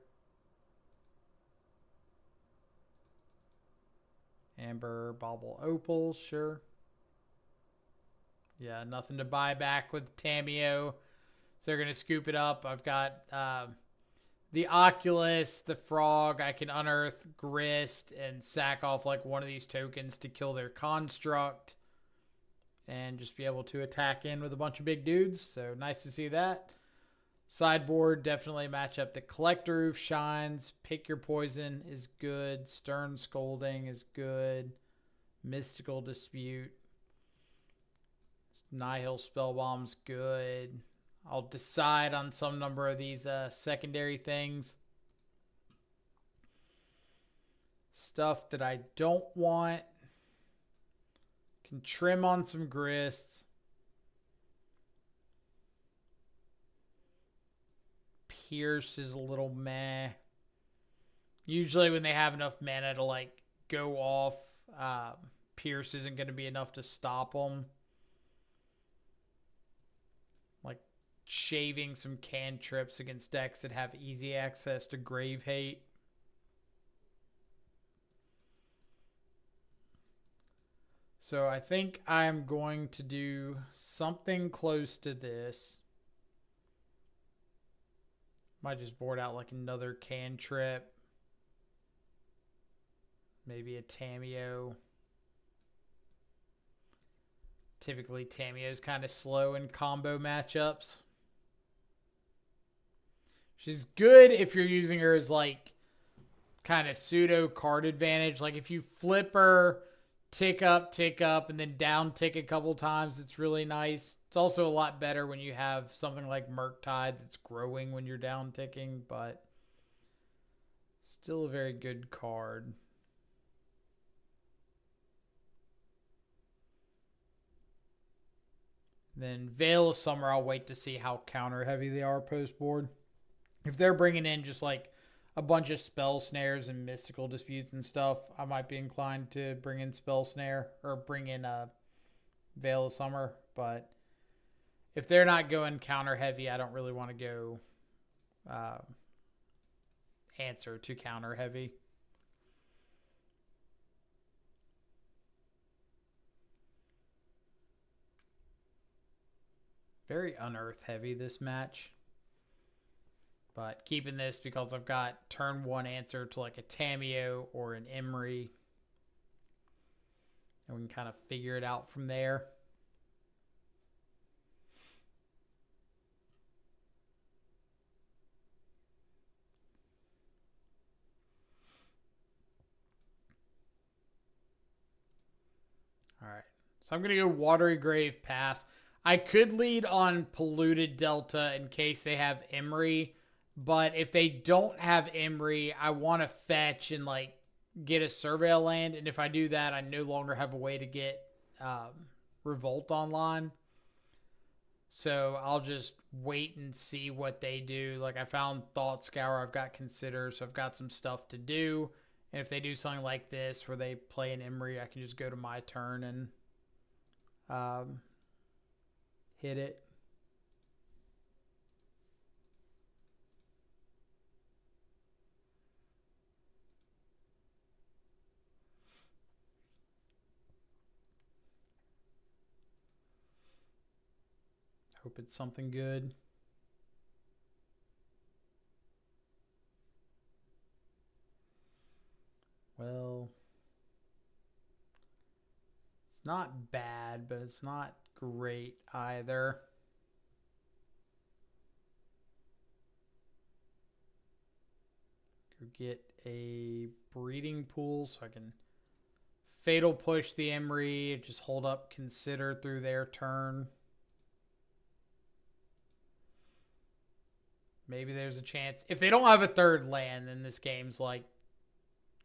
Amber, Bauble, Opal, sure. Yeah, nothing to buy back with Tameo. So they're going to scoop it up. I've got the Oculus, the Frog. I can unearth Grist and sack off like one of these tokens to kill their Construct. And just be able to attack in with a bunch of big dudes. So nice to see that. Sideboard, definitely match up. The Collector Roof shines. Pick Your Poison is good. Stern Scolding is good. Mystical Dispute. Nihil Spellbomb's good. I'll decide on some number of these secondary things. Stuff that I don't want. Can trim on some Grists. Pierce is a little meh. Usually when they have enough mana to like go off, Pierce isn't going to be enough to stop them. Like shaving some cantrips against decks that have easy access to Grave Hate. So I think I'm going to do something close to this. Might just board out like another cantrip. Maybe a Tamiyo. Typically, Tamiyo's kind of slow in combo matchups. She's good if you're using her as like kind of pseudo card advantage. Like if you flip her, tick up, and then down tick a couple times, it's really nice. It's also a lot better when you have something like Murktide that's growing when you're down ticking, but still a very good card. Then Veil of Summer, I'll wait to see how counter heavy they are post board. If they're bringing in just like a bunch of spell snares and mystical disputes and stuff, I might be inclined to bring in spell snare or bring in a Veil of Summer. But if they're not going counter heavy, I don't really want to go answer to counter heavy. Very unearth heavy this match. But keeping this because I've got turn one answer to like a Tamiyo or an Emery. And we can kind of figure it out from there. All right. So I'm going to go Watery Grave pass. I could lead on Polluted Delta in case they have Emery. But if they don't have Emery, I want to fetch and like get a Surveil land. And if I do that, I no longer have a way to get Revolt online. So I'll just wait and see what they do. Like I found Thought Scour, I've got Consider, so I've got some stuff to do. And if they do something like this where they play an Emery, I can just go to my turn and hit it. Hope it's something good. Well, it's not bad, but it's not great either. Go get a breeding pool so I can fatal push the Emery, just hold up Consider through their turn. Maybe there's a chance. If they don't have a third land, then this game's like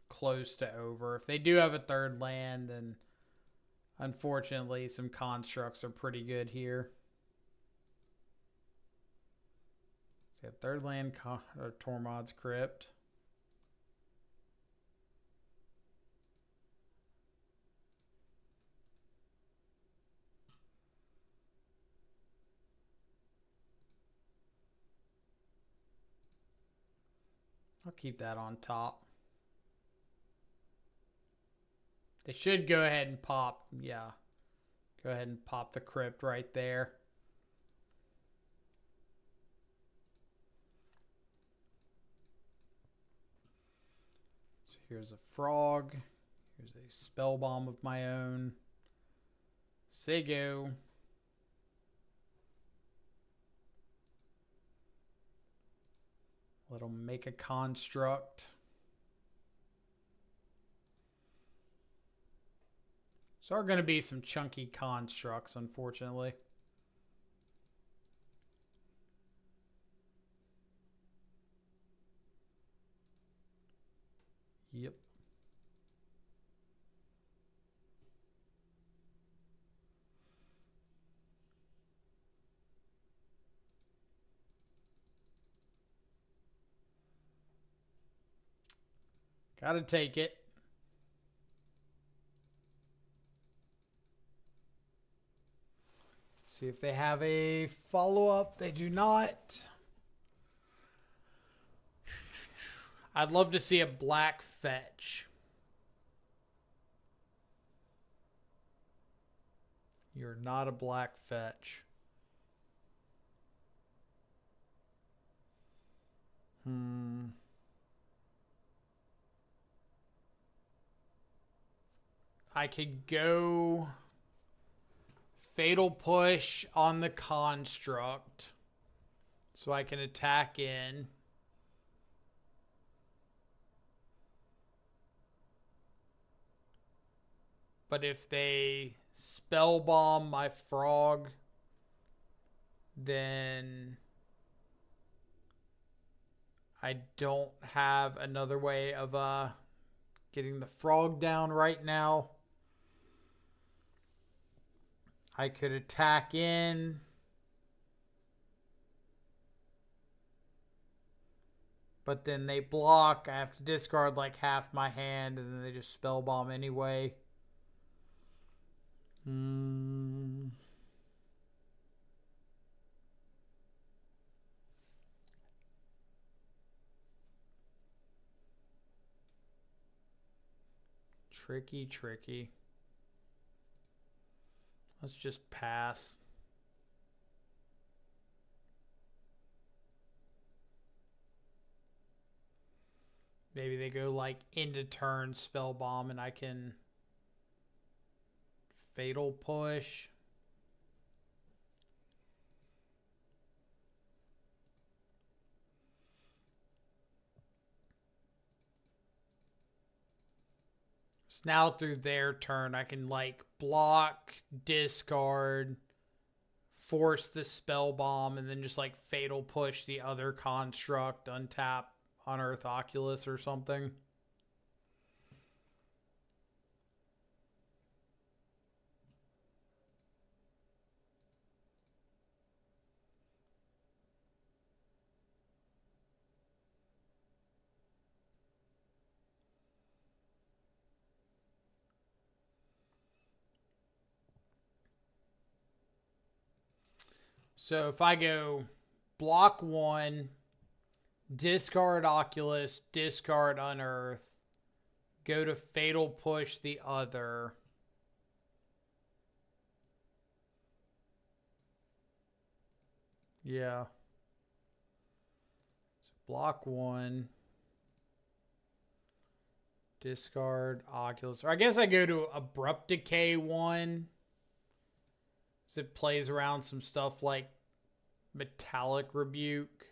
close to over. If they do have a third land, then unfortunately some constructs are pretty good here. So third land, Tormod's Crypt. I'll keep that on top. They should go ahead and pop. Yeah. Go ahead and pop the Crypt right there. So here's a Frog. Here's a Spell Bomb of my own. Sego. Let them make a construct. So are going to be some chunky constructs, unfortunately. Yep. Gotta take it. See if they have a follow-up. They do not. I'd love to see a black fetch. You're not a black fetch. I could go Fatal Push on the construct so I can attack in. But if they spell bomb my frog, then I don't have another way of getting the frog down right now. I could attack in. But then they block. I have to discard like half my hand, and then they just spell bomb anyway. Tricky. Let's just pass. Maybe they go like into turn spell bomb and I can Fatal Push. So now through their turn, I can like block, discard, force the spell bomb, and then just like Fatal Push the other construct, untap Unearth Oculus or something. So if I go block one, discard Oculus, discard Unearth, go to Fatal Push the other. Yeah. So block one, discard Oculus. Or I guess I go to Abrupt Decay one. So it plays around some stuff like Metallic Rebuke.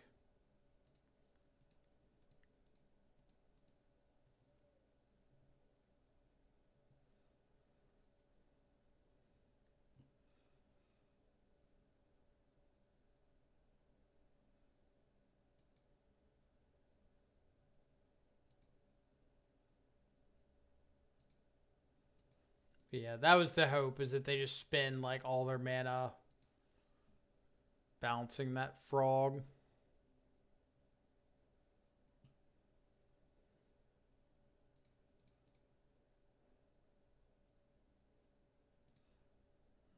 But yeah, that was the hope, is that they just spend like all their mana bouncing that frog.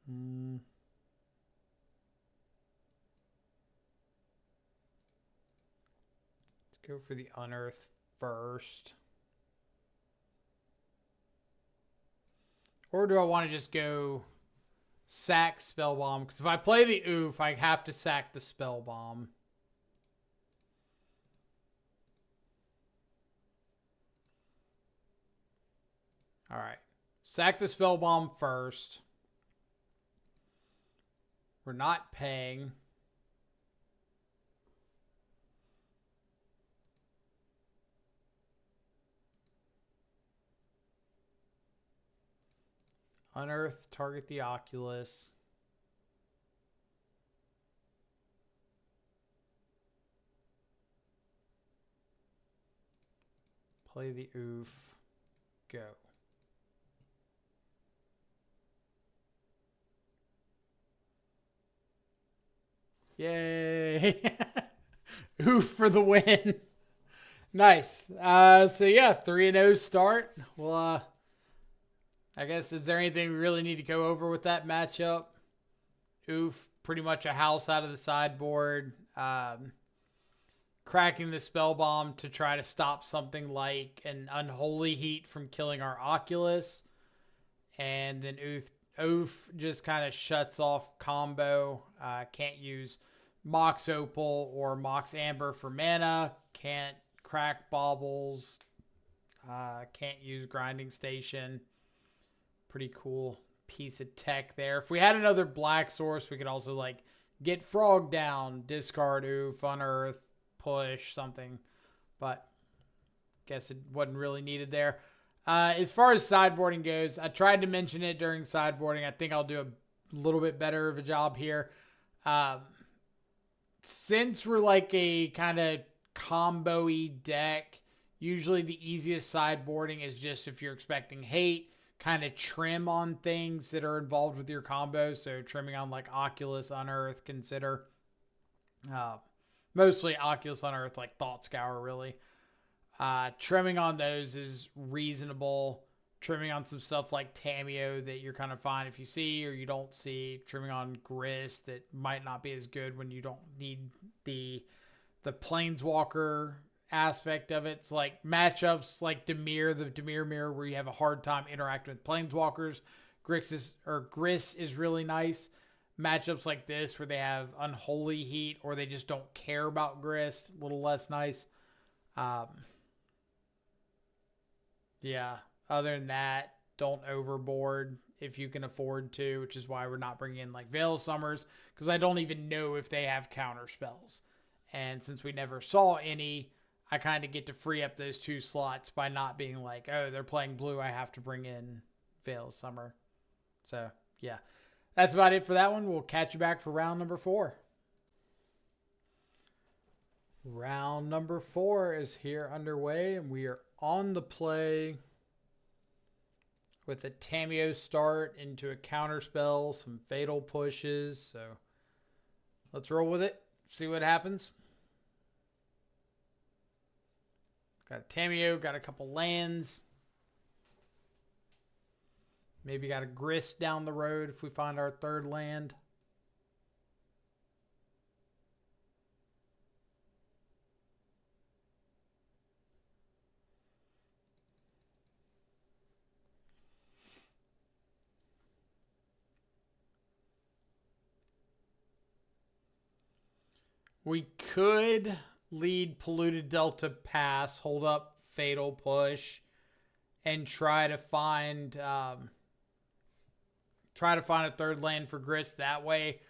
Let's go for the Unearth first. Or do I want to just go sack spell bomb? Because if I play the oof, I have to sack the spell bomb. All right. Sack the spell bomb first. We're not paying. Unearth, target the Oculus. Play the oof. Go. Yay. Oof for the win. Nice. So yeah, 3-0 start. Well, I guess, is there anything we really need to go over with that matchup? Oof, pretty much a house out of the sideboard. Cracking the spell bomb to try to stop something like an unholy heat from killing our Oculus. And then Oof just kind of shuts off combo. Can't use Mox Opal or Mox Amber for mana. Can't crack baubles. Can't use Grinding Station. Pretty cool piece of tech there. If we had another black source, we could also like get Frog down, discard Oof, unearth, push something. But guess it wasn't really needed there. As far as sideboarding goes, I tried to mention it during sideboarding. I think I'll do a little bit better of a job here. Since we're like a kind of combo-y deck, usually the easiest sideboarding is just if you're expecting hate, kind of trim on things that are involved with your combo. So trimming on like Oculus, Unearth, consider. Mostly Oculus, Unearth, like Thought Scour, really. Trimming on those is reasonable. Trimming on some stuff like Tameo that you're kind of fine if you see or you don't see. Trimming on Grist that might not be as good when you don't need the Planeswalker aspect of it. It's like matchups like Dimir, the Dimir Mirror, where you have a hard time interacting with Planeswalkers. Grist is really nice. Matchups like this where they have Unholy Heat or they just don't care about Grist, a little less nice. Yeah. Other than that, don't overboard if you can afford to, which is why we're not bringing in like Veil Summers, because I don't even know if they have counter spells. And since we never saw any, I kind of get to free up those 2 slots by not being like, oh, they're playing blue, I have to bring in Veil Summer. So, yeah. That's about it for that one. We'll catch you back for round number 4. Round number 4 is here underway, and we are on the play with a Tameo start into a counter spell, some fatal pushes. So let's roll with it, see what happens. Got a Tameo, got a couple lands. Maybe got a Grist down the road if we find our 3rd land. We could lead Polluted Delta pass, hold up Fatal Push, and try to find a 3rd land for Grist that way.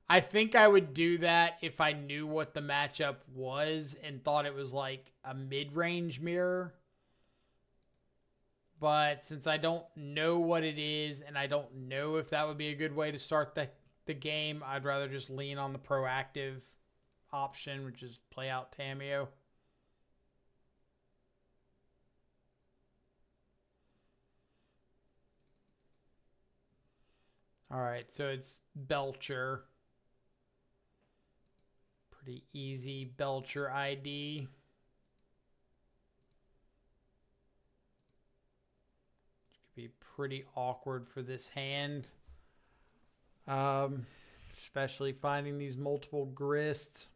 I think I would do that if I knew what the matchup was and thought it was like a mid-range mirror. But since I don't know what it is and I don't know if that would be a good way to start the game, I'd rather just lean on the proactive option, which is play out Tameo. All right, so it's Belcher. Pretty easy Belcher ID. Could be pretty awkward for this hand. Especially finding these multiple Grists.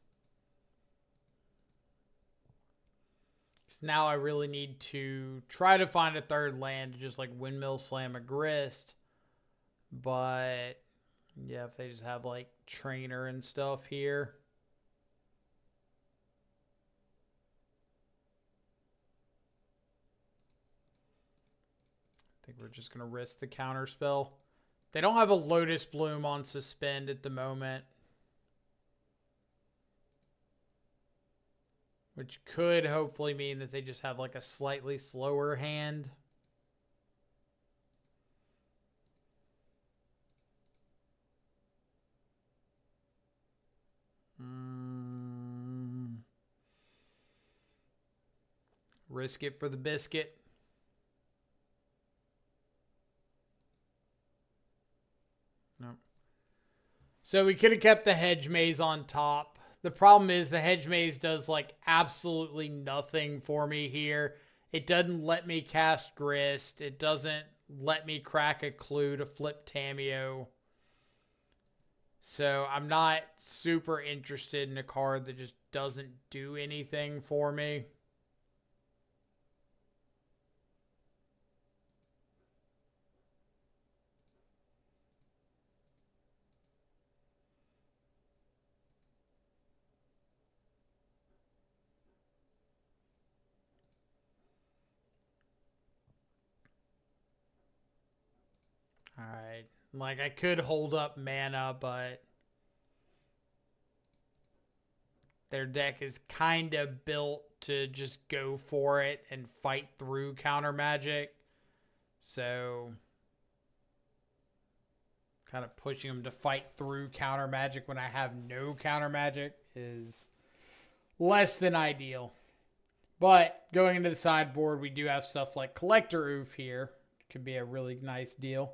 Now I really need to try to find a 3rd land to just like Windmill Slam a Grist. But yeah, if they just have like Trainer and stuff here. I think we're just going to risk the counter spell. They don't have a Lotus Bloom on suspend at the moment, which could hopefully mean that they just have like a slightly slower hand. Risk it for the biscuit. Nope. So we could have kept the Hedge Maze on top. The problem is the hedge maze does like absolutely nothing for me here. It doesn't let me cast Grist. It doesn't let me crack a clue to flip Tameo. So I'm not super interested in a card that just doesn't do anything for me. All right. Like I could hold up mana, but their deck is kind of built to just go for it and fight through counter magic. So kind of pushing them to fight through counter magic when I have no counter magic is less than ideal. But going into the sideboard, we do have stuff like Collector Oof here. Could be a really nice deal.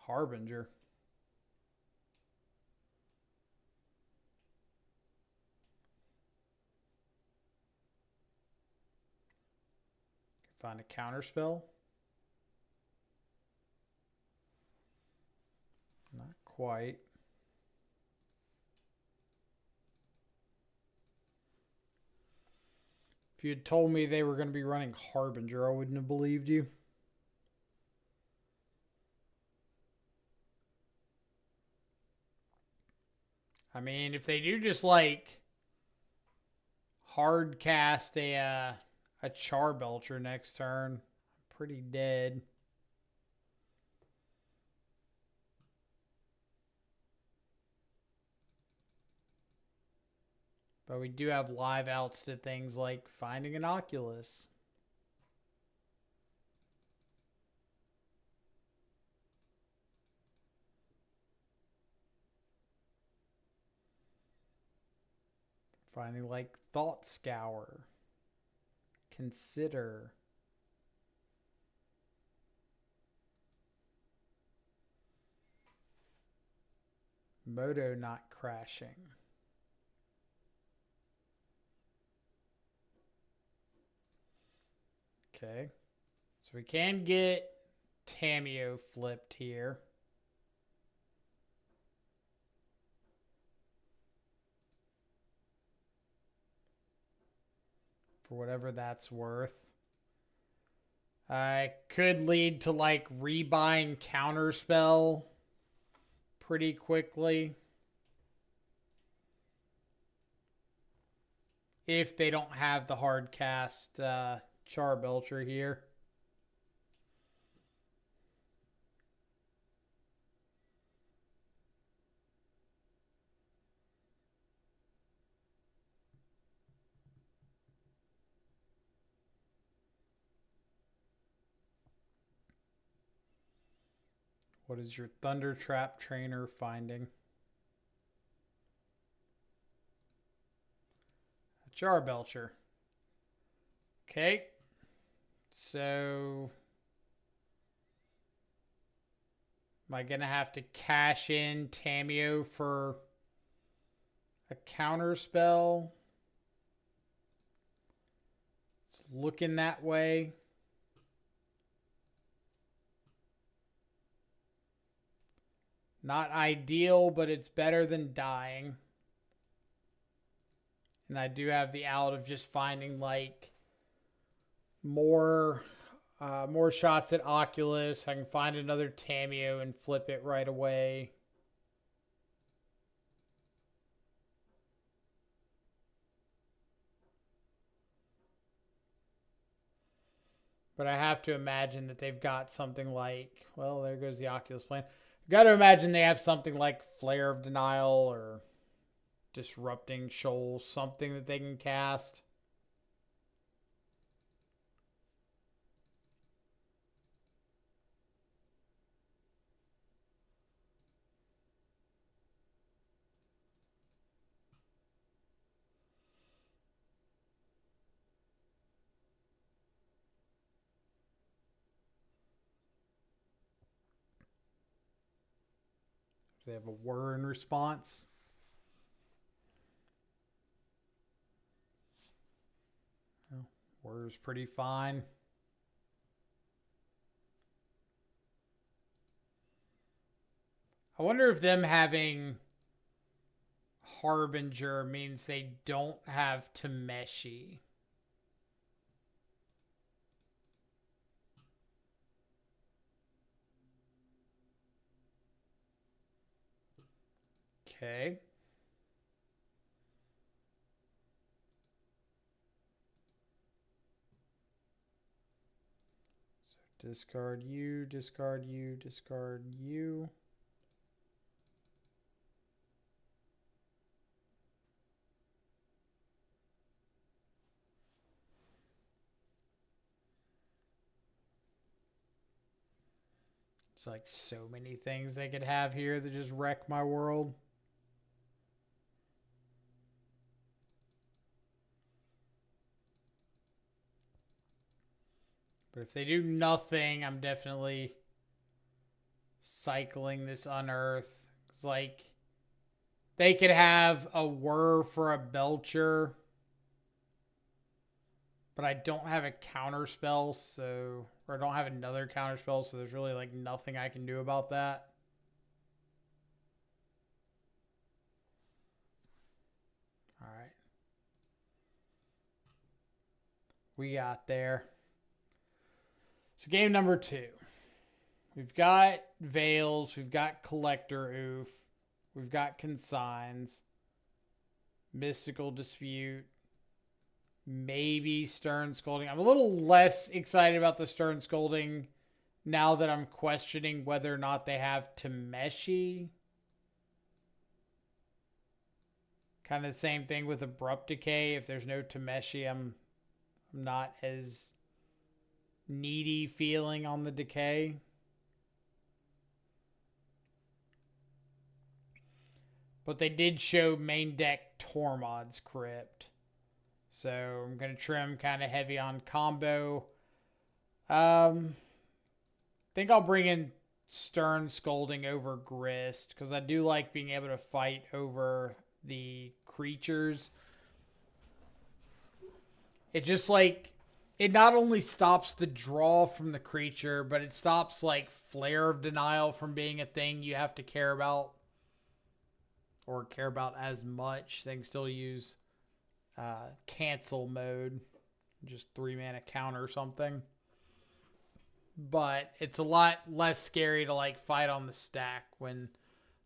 Harbinger. Find a counter spell. Not quite. If you had told me they were going to be running Harbinger, I wouldn't have believed you. I mean, if they do just like hard cast a Char Belcher next turn, I'm pretty dead. But we do have live outs to things like finding an Oculus. Finding like Thought Scour. Consider. Moto not crashing. Okay. So we can get Tameo flipped here. For whatever that's worth. I could lead to like rebuying Counterspell pretty quickly. If they don't have the hard cast Char Belcher here. What is your Thunder Trap trainer finding? A Char Belcher. Okay. So am I going to have to cash in Tameo for a counter spell? It's looking that way. Not ideal, but it's better than dying. And I do have the out of just finding like more shots at Oculus. I can find another Tameo and flip it right away. But I have to imagine that they've got something like, well, there goes the Oculus plan. Got to imagine they have something like Flare of Denial or Disrupting Shoals, something that they can cast. They have a whir in response. Order's pretty fine. I wonder if them having Harbinger means they don't have Tameshi. Okay. So discard you, discard you, discard you. It's like so many things they could have here that just wreck my world. But if they do nothing, I'm definitely cycling this Unearth. It's like they could have a Whir for a Belcher, but I don't have a counter spell, so, or I don't have another counter spell, so there's really like nothing I can do about that. All right. We got there. So game number 2. We've got Veils, we've got Collector Oof, we've got Consigns, Mystical Dispute, maybe Stern Scolding. I'm a little less excited about the Stern Scolding now that I'm questioning whether or not they have Tameshi. Kind of the same thing with Abrupt Decay. If there's no Tameshi, I'm not as needy feeling on the Decay. But they did show main deck Tormod's Crypt. So I'm going to trim kind of heavy on combo. I think I'll bring in Stern Scolding over Grist, because I do like being able to fight over the creatures. It just like, it not only stops the draw from the creature, but it stops like Flare of Denial from being a thing you have to care about, or care about as much. They can still use cancel mode, just 3 mana counter or something. But it's a lot less scary to like fight on the stack when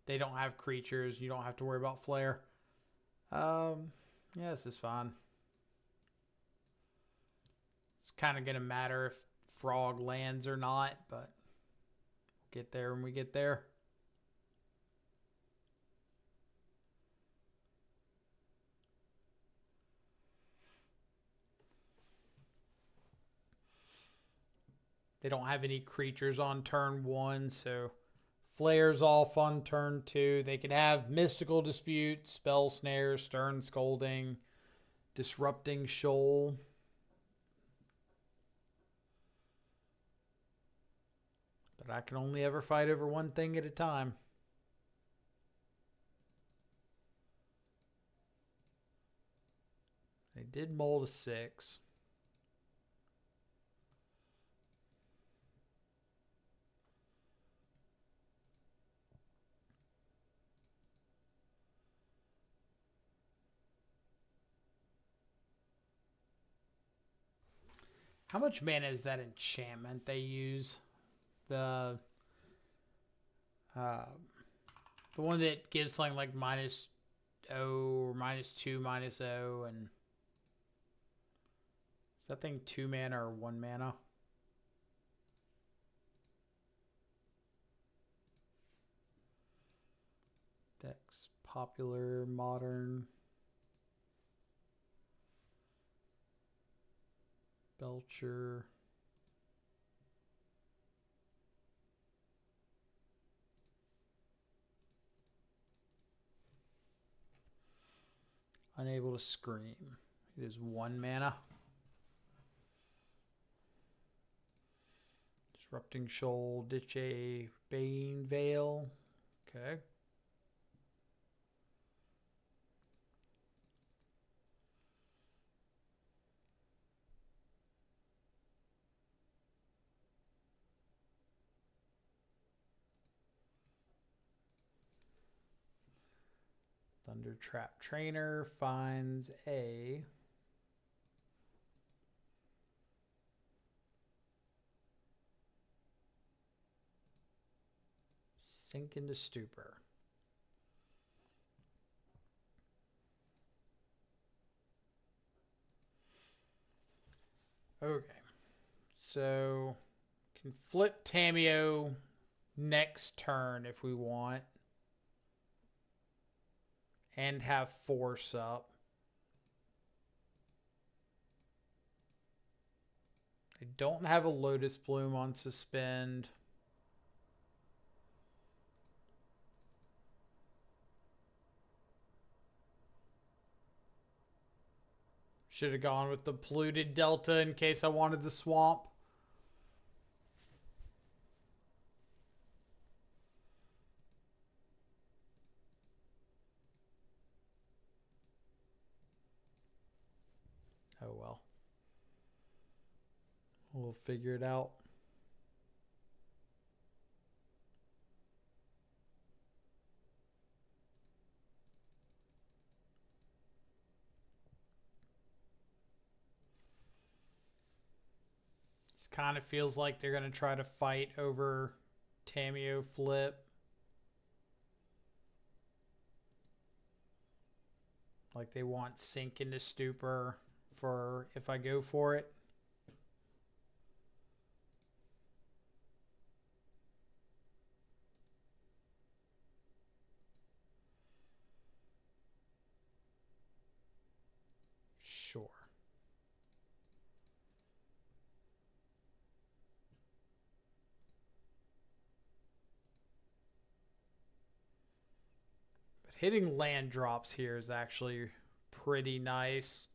they don't have creatures. You don't have to worry about flare. Yeah, this is fine. It's kind of gonna matter if Frog lands or not, but we'll get there when we get there. They don't have any creatures on turn 1, so Flare's off on turn 2. They could have Mystical Dispute, Spell Snare, Stern Scolding, Disrupting Shoal. But I can only ever fight over one thing at a time. They did mull to 6. How much mana is that enchantment they use? The one that gives something like -0 or -2, -0, and is that thing 2 mana or 1 mana? Dex, popular, modern, Belcher. Unable to scream. It is 1 mana. Disrupting Shoal, Ditch a Bane Veil. Okay. Thunder Trap Trainer finds a Sink into Stupor. Okay. So, can flip Tamiyo next turn if we want. And have Force up. I don't have a Lotus Bloom on Suspend. Should have gone with the Polluted Delta in case I wanted the Swamp. Oh well. We'll figure it out. This kind of feels like they're going to try to fight over Tamiyo flip. Like they want Sink into Stupor for if I go for it. Sure. But hitting land drops here is actually pretty nice.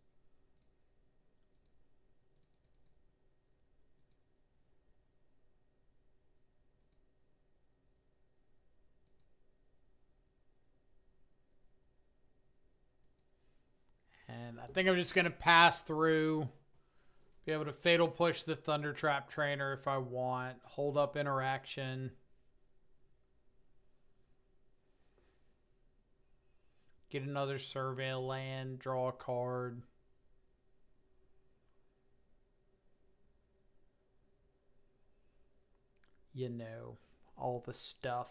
And I think I'm just going to pass through. Be able to Fatal Push the Thunder Trap Trainer if I want. Hold up interaction. Get another Surveil land. Draw a card. You know, all the stuff.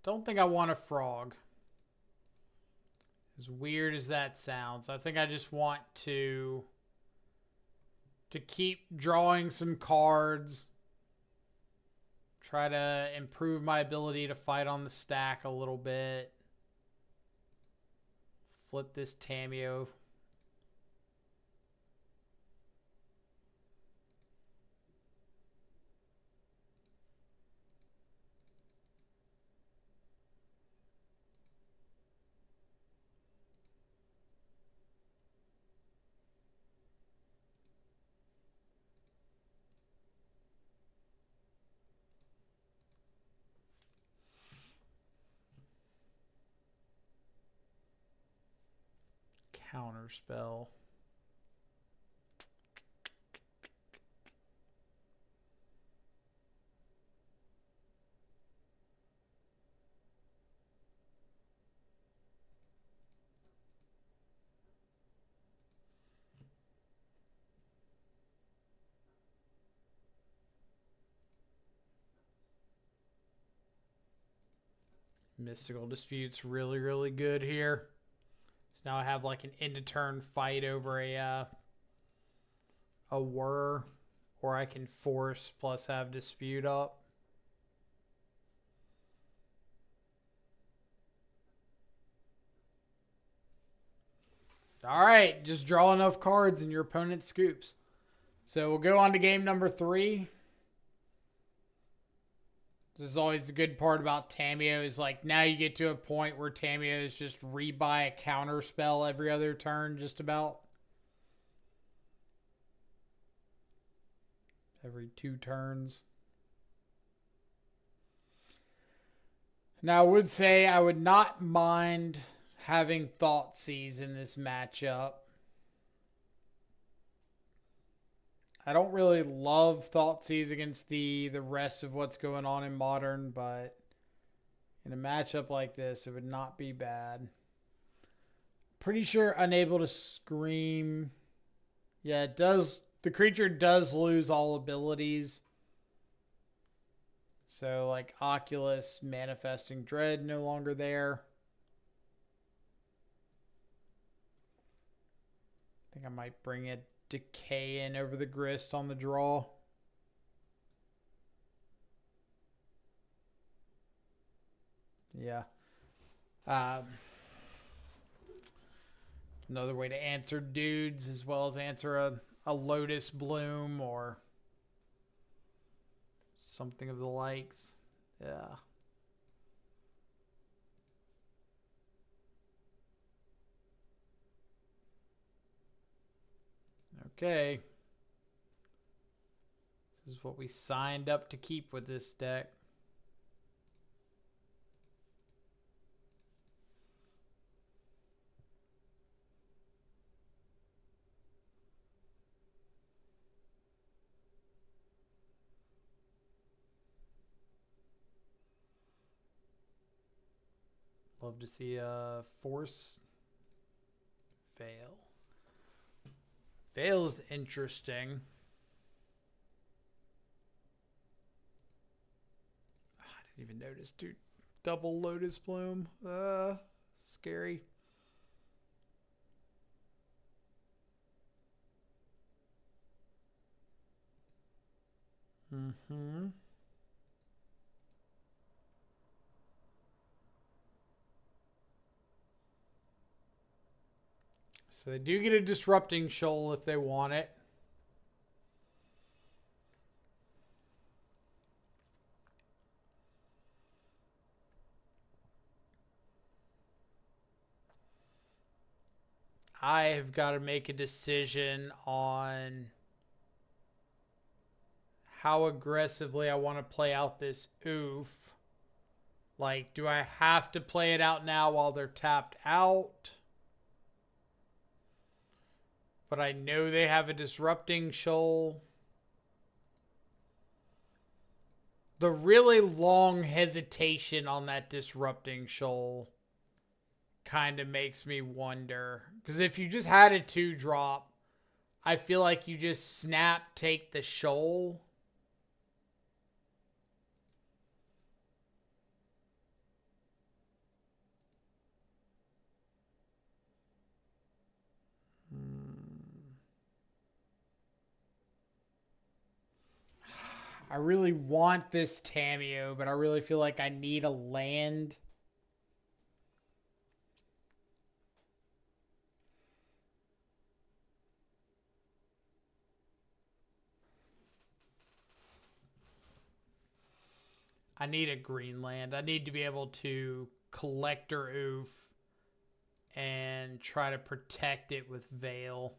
Don't think I want a frog. As weird as that sounds, I think I just want to keep drawing some cards. Try to improve my ability to fight on the stack a little bit. Flip this Tamiyo. Counterspell. Mystical Dispute's really, really good here. So now I have like an end of turn fight over a whir, or I can force plus have Dispute up. All right, just draw enough cards and your opponent scoops. So we'll go on to game number 3. This is always the good part about Tamiyo is like now you get to a point where Tamiyo is just rebuy a counter spell every other turn, just about. Every 2 turns. Now I would say I would not mind having Thoughtseize in this matchup. I don't really love Thoughtseize against the rest of what's going on in Modern, but in a matchup like this, it would not be bad. Pretty sure Unable to Scream. Yeah, it does. The creature does lose all abilities. So, like Oculus, Manifesting Dread, no longer there. I think I might bring a Decay in over the Grist on the draw. Yeah. Another way to answer dudes as well as answer a Lotus Bloom or something of the likes. Yeah. Okay. This is what we signed up to keep with this deck. Love to see a Force fail. Fail's interesting. I didn't even notice, dude. Double Lotus Bloom. Scary. Mm-hmm. So they do get a Disrupting Shoal if they want it. I have got to make a decision on how aggressively I want to play out this oof. Like, do I have to play it out now while they're tapped out? But I know they have a Disrupting Shoal. The really long hesitation on that Disrupting Shoal kind of makes me wonder. Because if you just had a 2-drop, I feel like you just snap, take the Shoal. I really want this Tamiyo, but I really feel like I need a land. I need a green land. I need to be able to Collector Oof and try to protect it with Veil.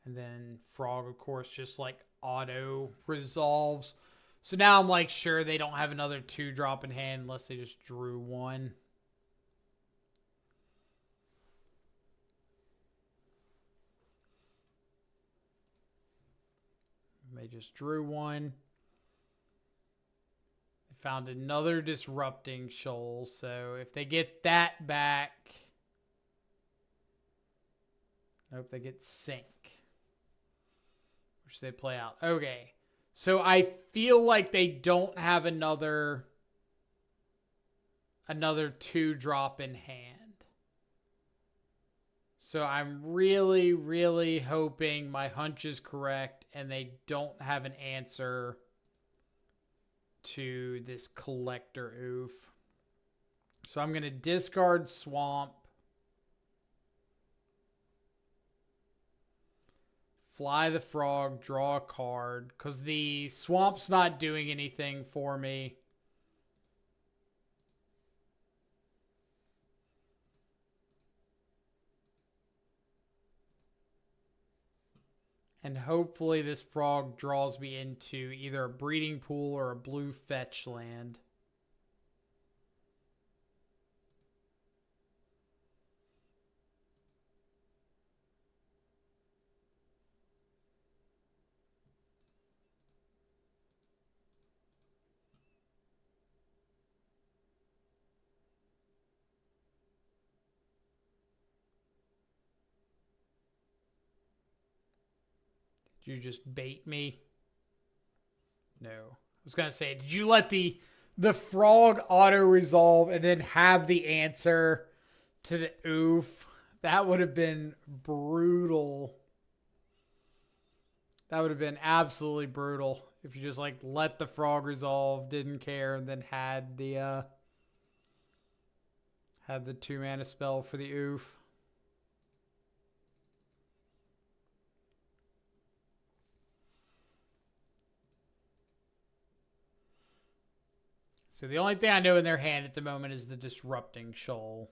And then Frog, of course, just like auto resolves. So now I'm like sure they don't have another 2-drop in hand unless they just drew one. They just drew one. They found another Disrupting Shoal. So if they get that back... Nope, they get Sink. Which they play out. Okay. So I feel like they don't have another 2-drop in hand. So I'm really, really hoping my hunch is correct and they don't have an answer to this Collector Oof. So I'm going to discard Swamp. Fly the frog, draw a card. Because the swamp's not doing anything for me. And hopefully this frog draws me into either a breeding pool or a blue fetch land. Did you just bait me? No. I was going to say, did you let the frog auto-resolve and then have the answer to the oof? That would have been brutal. That would have been absolutely brutal if you just like let the frog resolve, didn't care, and then had the 2-mana spell for the oof. So the only thing I know in their hand at the moment is the Disrupting Shoal.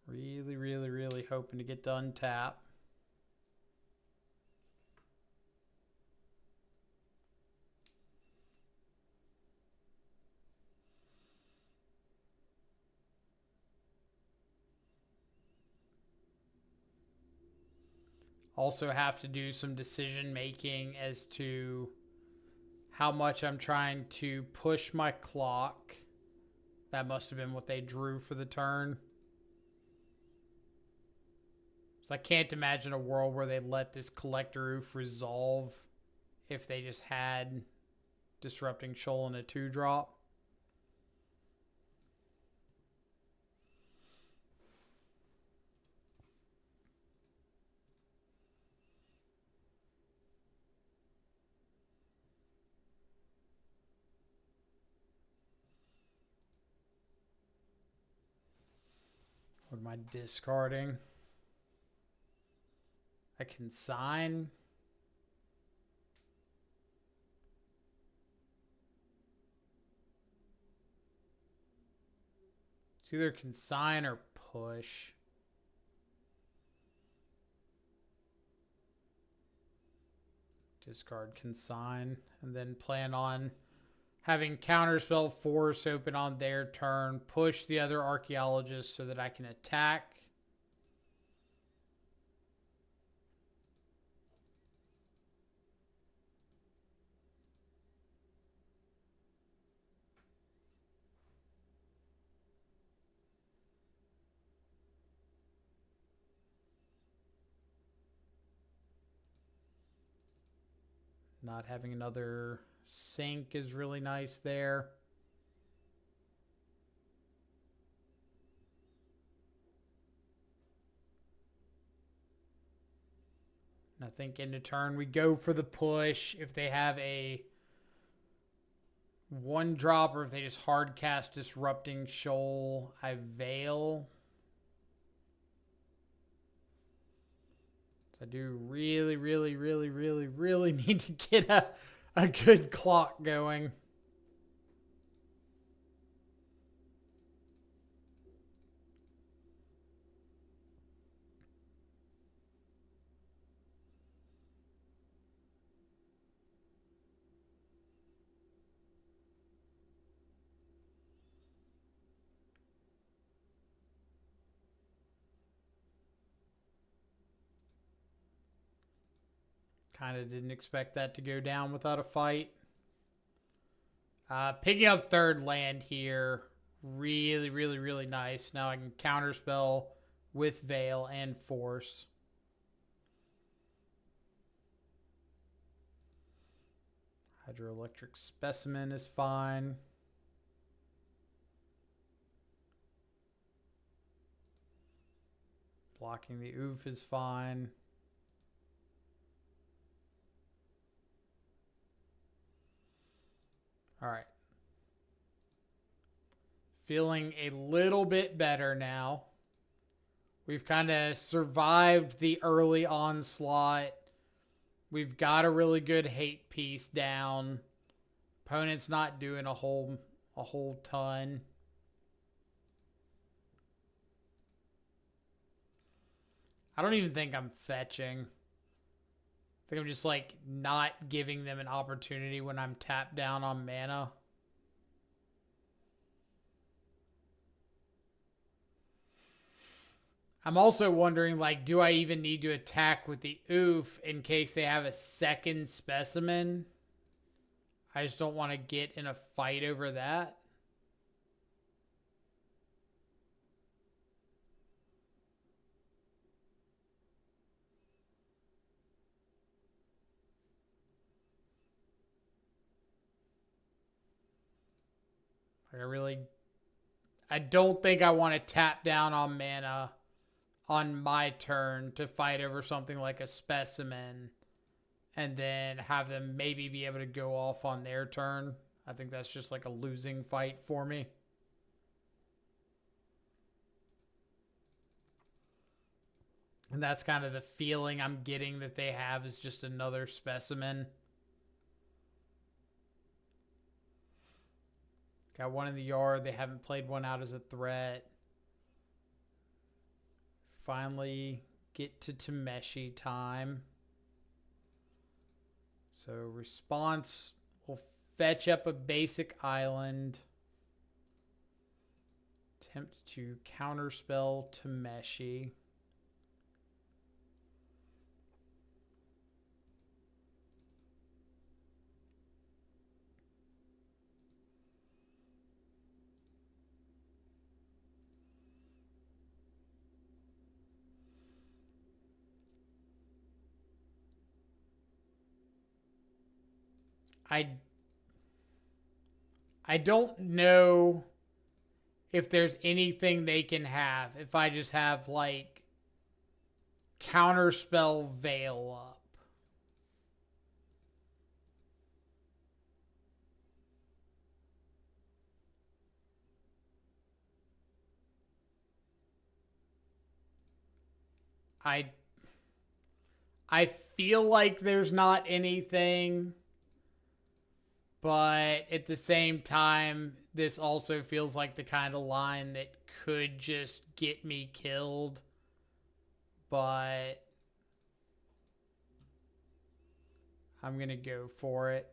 Really, really, really hoping to get to untap. Also have to do some decision making as to how much I'm trying to push my clock. That must have been what they drew for the turn. So I can't imagine a world where they let this Collector Oof resolve if they just had Disrupting Shoal and a 2-drop. What am I discarding? I can sign. It's either consign or push. Discard consign. And then plan on having Counterspell Force open on their turn. Push the other Archaeologist so that I can attack. Not having another sink is really nice there. And I think into turn we go for the push. If they have a 1-drop or if they just hard cast Disrupting Shoal, I Veil. I do really, really, really, really, really need to get a good clock going. Kind of didn't expect that to go down without a fight. Picking up 3rd land here. Really, really, really nice. Now I can counterspell with Veil and Force. Hydroelectric Specimen is fine. Blocking the oof is fine. All right. Feeling a little bit better now. We've kind of survived the early onslaught. We've got a really good hate piece down. Opponent's not doing a whole ton. I don't even think I'm fetching. I think I'm just like not giving them an opportunity when I'm tapped down on mana. I'm also wondering, like, do I even need to attack with the oof in case they have a second specimen? I just don't want to get in a fight over that. I don't think I want to tap down on mana on my turn to fight over something like a specimen and then have them maybe be able to go off on their turn. I think that's just like a losing fight for me. And that's kind of the feeling I'm getting that they have is just another specimen. Got one in the yard. They haven't played one out as a threat. Finally get to Tameshi time. So response will fetch up a basic island. Attempt to counterspell Tameshi. I don't know if there's anything they can have if I just have like counterspell Veil up. I I feel like there's not anything, but at the same time, this also feels like the kind of line that could just get me killed. But I'm going to go for it.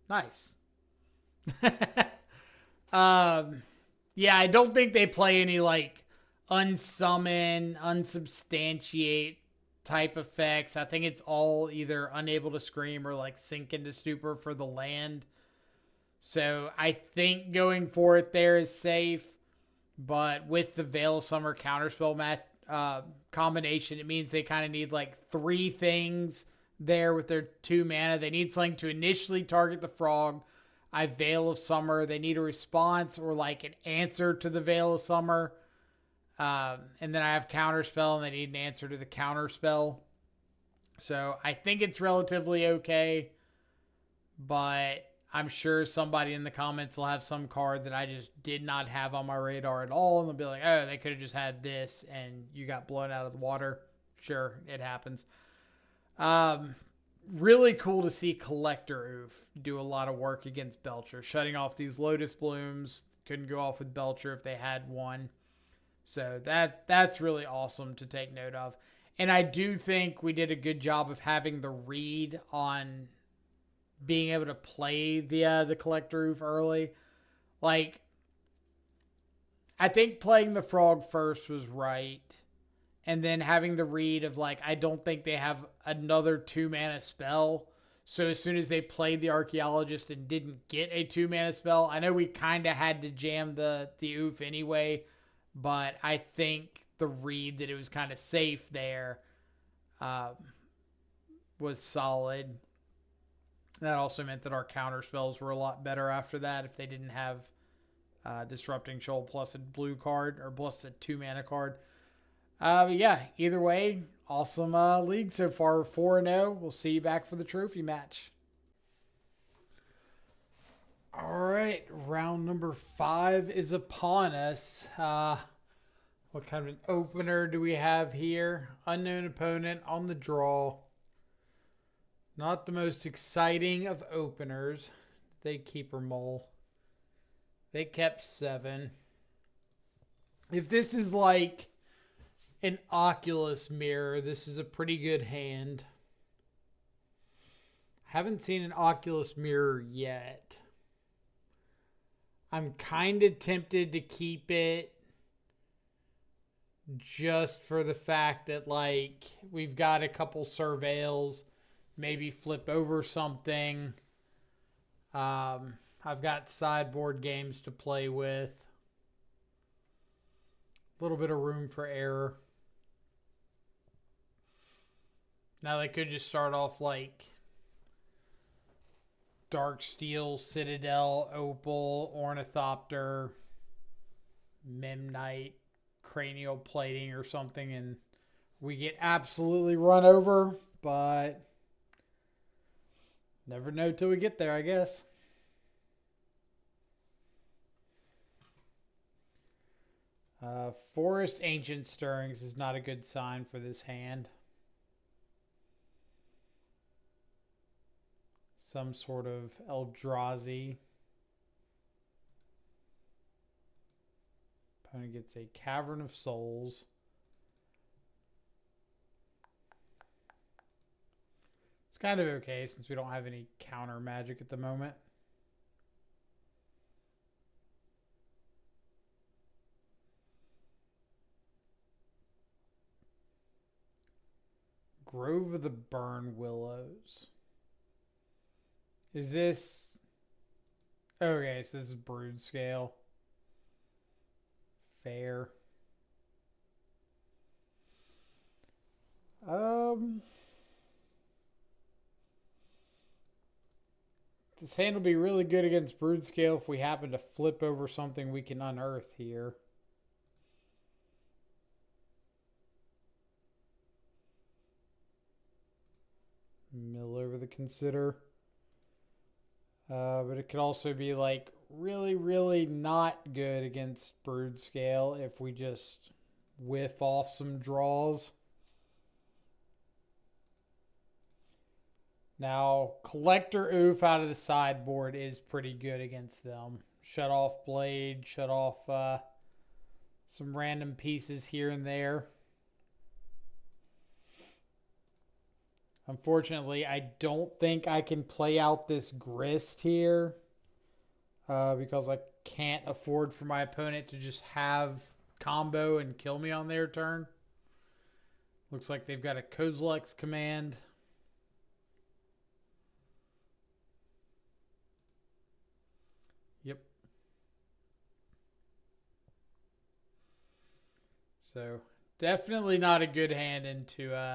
Nice. Yeah, I don't think they play any like unsummon, unsubstantiate type effects. I think it's all either unable to scream or like sink into stupor for the land. So I think going for it there is safe. But with the Veil of Summer counterspell combination, it means they kind of need like three things there with their 2 mana. They need something to initially target the frog. I Veil of Summer. They need a response or like an answer to the Veil of Summer. And then I have Counterspell, and they need an answer to the Counterspell. So I think it's relatively okay, but I'm sure somebody in the comments will have some card that I just did not have on my radar at all, and they'll be like, oh, they could have just had this, and you got blown out of the water. Sure, it happens. Really cool to see Collector Oof do a lot of work against Belcher, shutting off these Lotus Blooms. Couldn't go off with Belcher if they had one. So that's really awesome to take note of. And I do think we did a good job of having the read on being able to play the Collector Roof early. Like, I think playing the Frog first was right. And then having the read of, like, I don't think they have another 2 mana spell. So as soon as they played the Archaeologist and didn't get a 2 mana spell, I know we kind of had to jam the oof anyway. But I think the read that it was kind of safe there was solid. That also meant that our counter spells were a lot better after that if they didn't have Disrupting Shoal plus a blue card or plus a 2 mana card. But yeah, either way, awesome league so far. 4-0. We'll see you back for the trophy match. All right, round number 5 is upon us. What kind of an opener do we have here? Unknown opponent on the draw. Not the most exciting of openers. They keeper mole. They kept 7. If this is like an Oculus mirror, this is a pretty good hand. Haven't seen an Oculus mirror yet. I'm kind of tempted to keep it just for the fact that, like, we've got a couple surveils, maybe flip over something. I've got sideboard games to play with. A little bit of room for error. Now they could just start off like Dark Steel, Citadel, Opal, Ornithopter, Memnite, Cranial Plating or something, and we get absolutely run over, but never know till we get there, I guess. Forest Ancient Stirrings is not a good sign for this hand. Some sort of Eldrazi. Opponent gets a Cavern of Souls. It's kind of okay since we don't have any counter magic at the moment. Grove of the Burn Willows. Is this... Okay, so this is Broodscale. Fair. This hand will be really good against Broodscale if we happen to flip over something we can unearth here. Mill over the Consider. But it could also be like really, really not good against Broodscale if we just whiff off some draws. Now, Collector Oof out of the sideboard is pretty good against them. Shut off Blade, shut off some random pieces here and there. Unfortunately, I don't think I can play out this Grist here because I can't afford for my opponent to just have combo and kill me on their turn. Looks like they've got a Kozilek's Command. Yep. So definitely not a good hand into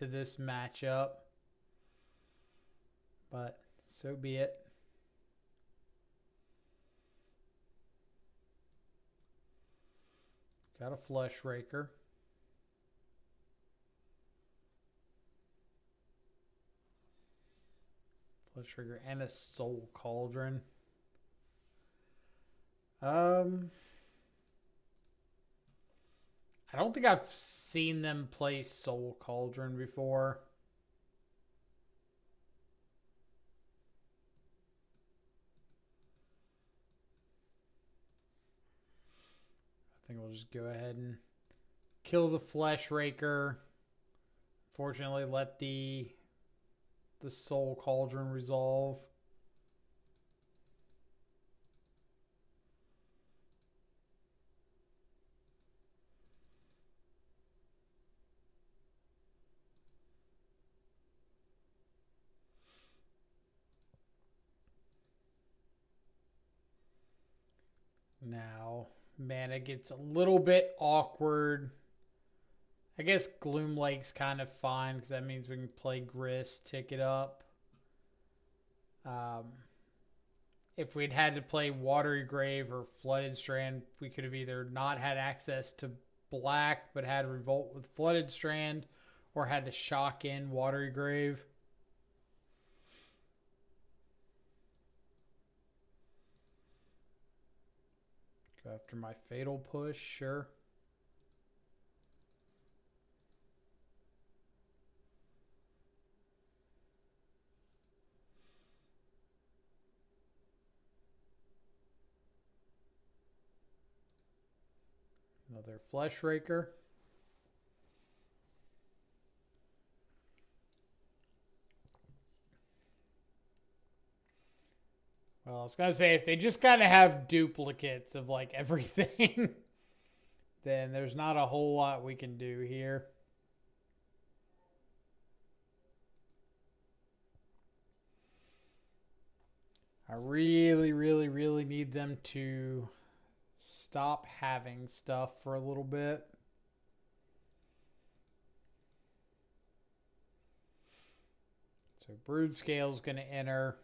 this matchup, but so be it. Got a Flesh Raker. Flesh Raker and a Soul Cauldron. I don't think I've seen them play Soul Cauldron before. I think we'll just go ahead and kill the Flesh Raker. Fortunately, let the Soul Cauldron resolve. Now, mana gets a little bit awkward. I guess Gloom Lake's kind of fine because that means we can play Grist, tick it up. If we'd had to play Watery Grave or Flooded Strand, we could have either not had access to black but had Revolt with Flooded Strand or had to shock in Watery Grave. Go after my fatal push, sure. Another Flesh Raker. Well, I was going to say, if they just kind of have duplicates of like everything, then there's not a whole lot we can do here. I really, really, really need them to stop having stuff for a little bit. So Broodscale is going to enter.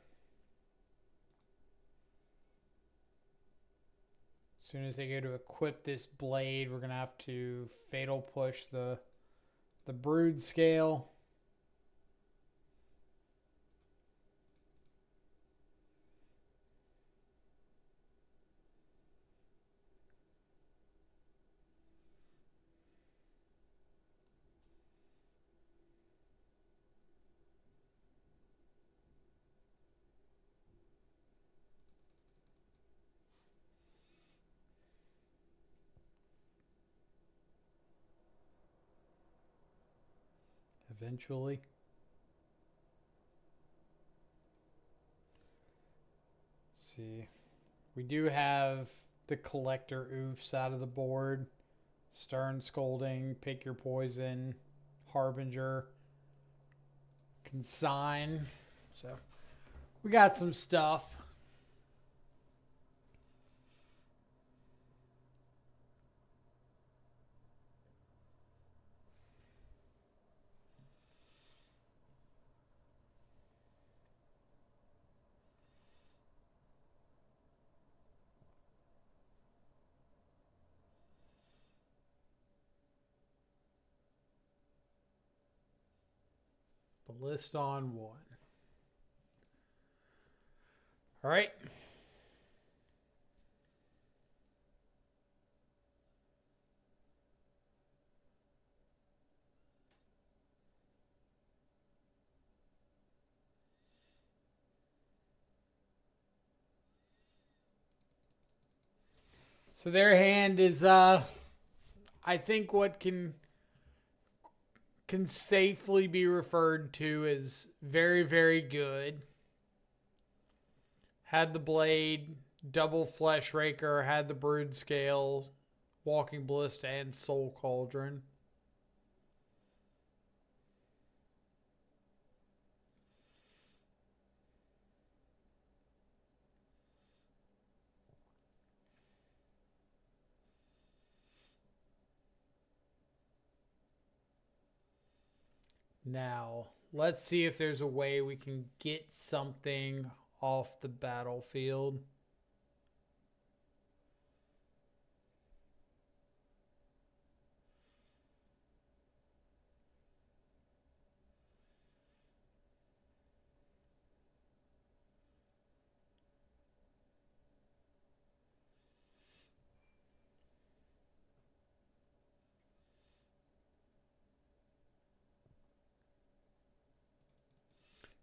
As soon as they go to equip this blade, we're going to have to fatal push the Broodscale. Eventually. Let's see. We do have the collector oofs out of the board. Stern Scolding, Pick Your Poison, Harbinger, Consign. So we got some stuff. The list on one. All right. So their hand is I think what can safely be referred to as very, very good. Had the blade, double Flesh Raker, had the Broodscale, Walking Ballista, and Soul Cauldron. Now, let's see if there's a way we can get something off the battlefield.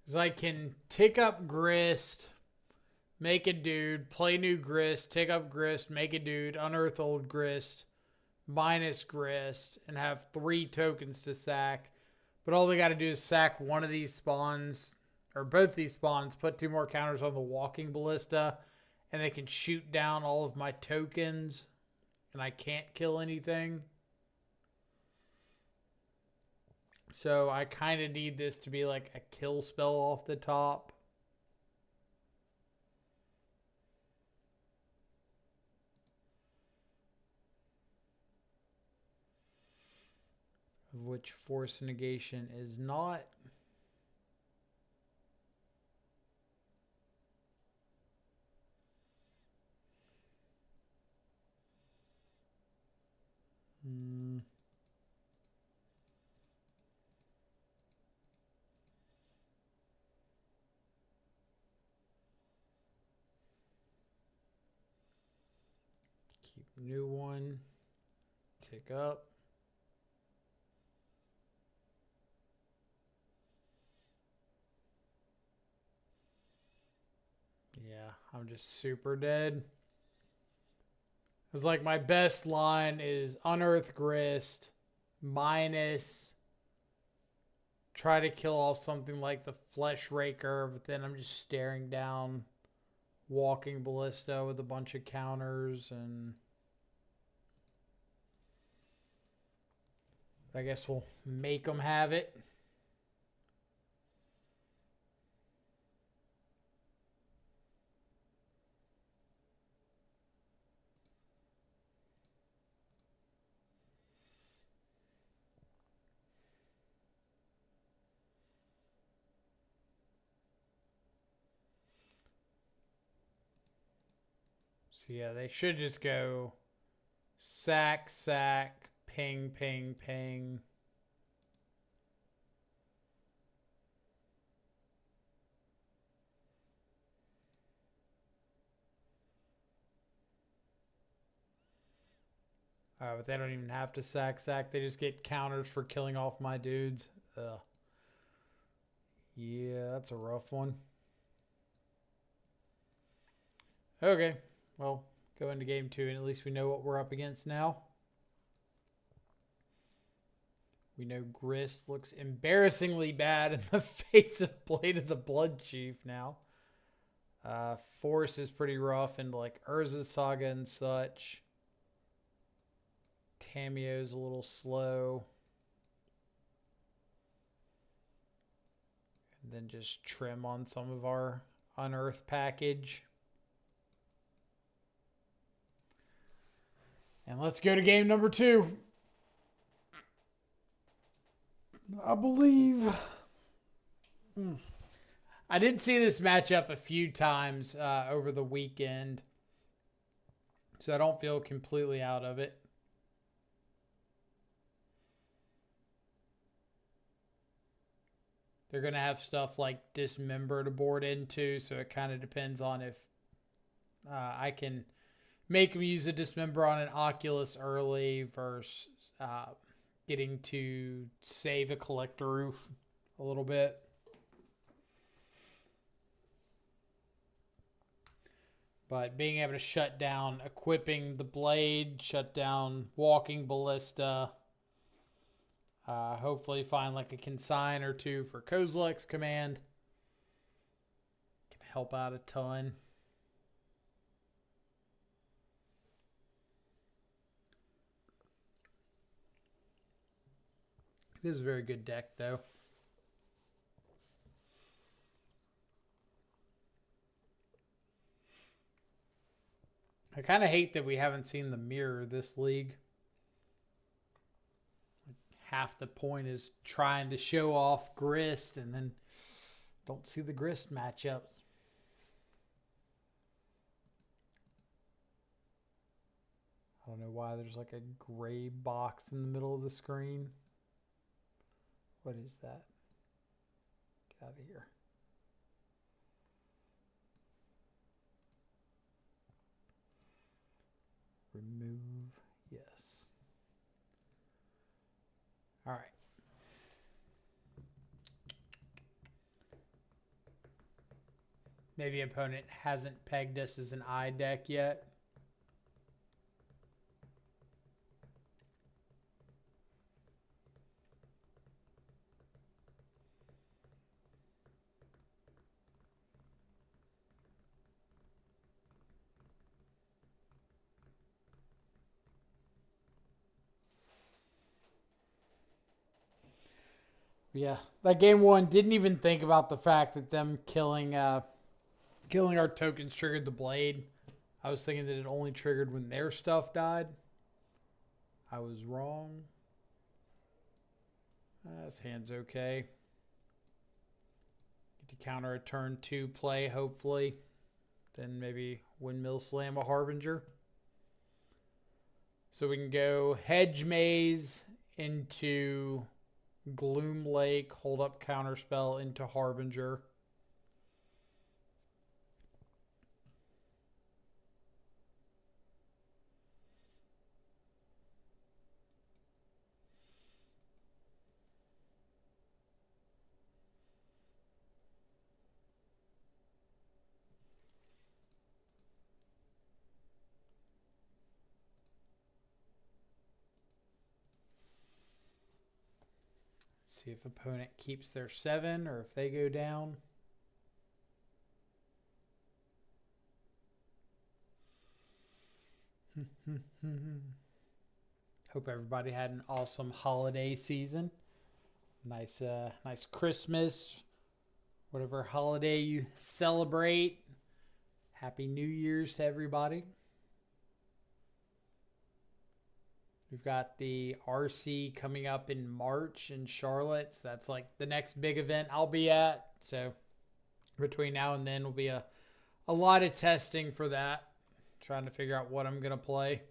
Because I can tick up Grist, make a dude, play new Grist, tick up Grist, make a dude, unearth old Grist, minus Grist, and have 3 tokens to sack. But all they got to do is sack one of these spawns, or both these spawns, put 2 more counters on the Walking Ballista, and they can shoot down all of my tokens, and I can't kill anything. So I kind of need this to be like a kill spell off the top. Of which force negation is not. New one. Tick up. Yeah, I'm just super dead. It's like my best line is Unearth Grist minus try to kill off something like the Flesh Raker, but then I'm just staring down Walking Ballista with a bunch of counters, and I guess we'll make them have it. So yeah, they should just go sack, sack, ping, ping, ping. But they don't even have to sack, sack. They just get counters for killing off my dudes. Ugh. Yeah, that's a rough one. Okay, well, go into game 2, and at least we know what we're up against now. We know Grist looks embarrassingly bad in the face of Blade of the Blood Chief now. Force is pretty rough into like Urza Saga and such. Tamiyo's a little slow. And then just trim on some of our Unearth package. And let's go to game number 2. I believe. I did see this matchup a few times over the weekend, so I don't feel completely out of it. They're going to have stuff like Dismember to board into, so it kind of depends on if I can make them use a Dismember on an Oculus early versus getting to save a Collector Roof a little bit. But being able to shut down equipping the blade, shut down Walking Ballista, hopefully find like a consign or two for Kozilek's command. Can help out a ton. This is a very good deck, though. I kind of hate that we haven't seen the mirror this league. Half the point is trying to show off Grist and then don't see the Grist matchup. I don't know why there's like a gray box in the middle of the screen. What is that? Get out of here. Remove. Yes. All right. Maybe opponent hasn't pegged us as an I deck yet. Yeah, that game 1 didn't even think about the fact that them killing our tokens triggered the blade. I was thinking that it only triggered when their stuff died. I was wrong. This hand's okay. Get to counter a turn 2 play, hopefully. Then maybe Windmill Slam a Harbinger. So we can go Hedge Maze into Gloom Lake, hold up counterspell into Harbinger. See if opponent keeps their 7 or if they go down. Hope everybody had an awesome holiday season. Nice Christmas, whatever holiday you celebrate. Happy New Year's to everybody. We've got the RC coming up in March in Charlotte. So that's like the next big event I'll be at. So between now and then will be a lot of testing for that. Trying to figure out what I'm going to play.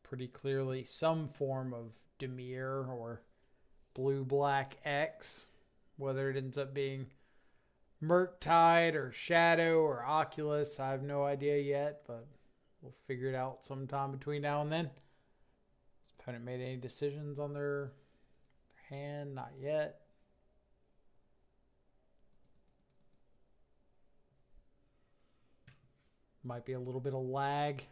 Pretty clearly some form of Demir or Blue-Black X. Whether it ends up being Murktide or Shadow or Oculus, I have no idea yet, but we'll figure it out sometime between now and then. Has opponent made any decisions on their hand? Not yet. Might be a little bit of lag.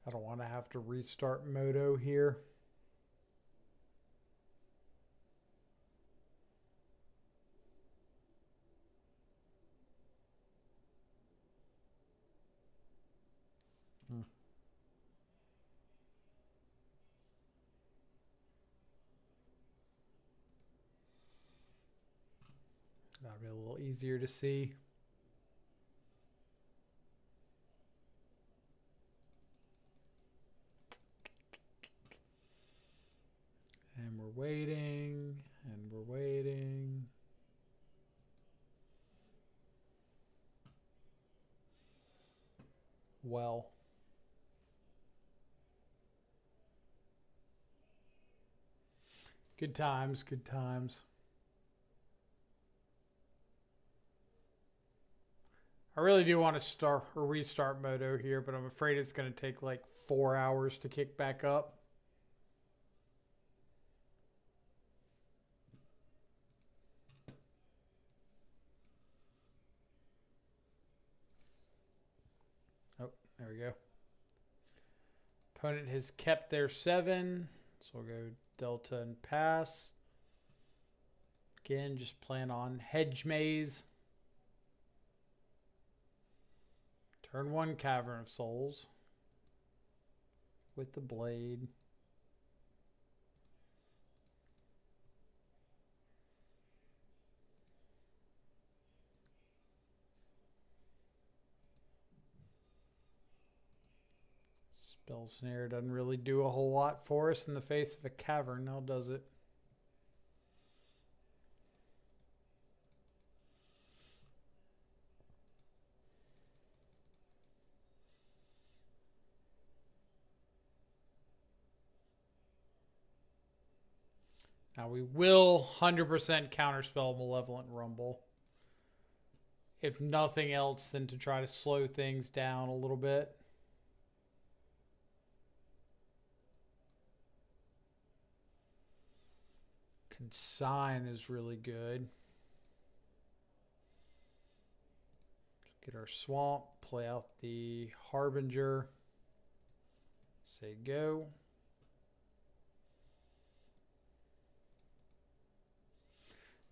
I don't want to have to restart Moto here. That'll be a little easier to see. And we're waiting, and we're waiting. Well. Good times, good times. I really do want to start or restart Moto here, but I'm afraid it's going to take like 4 hours to kick back up. Oh, there we go. Opponent has kept their 7, so we'll go Delta and pass. Again, just plan on Hedge Maze. Turn 1 Cavern of Souls with the blade. Spell Snare doesn't really do a whole lot for us in the face of a cavern, now does it? Now we will 100% counterspell Malevolent Rumble. If nothing else than to try to slow things down a little bit. Consign is really good. Get our swamp, play out the Harbinger. Say go.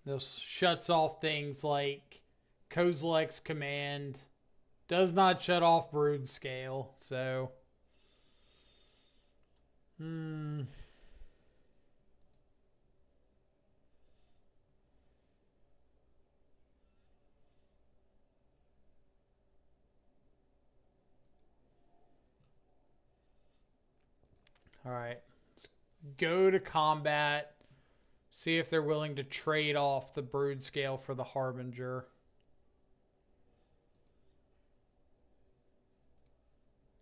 This shuts off things like Kozilek's Command. Does not shut off Broodscale, so... Alright, let's go to combat. See if they're willing to trade off the Broodscale for the Harbinger.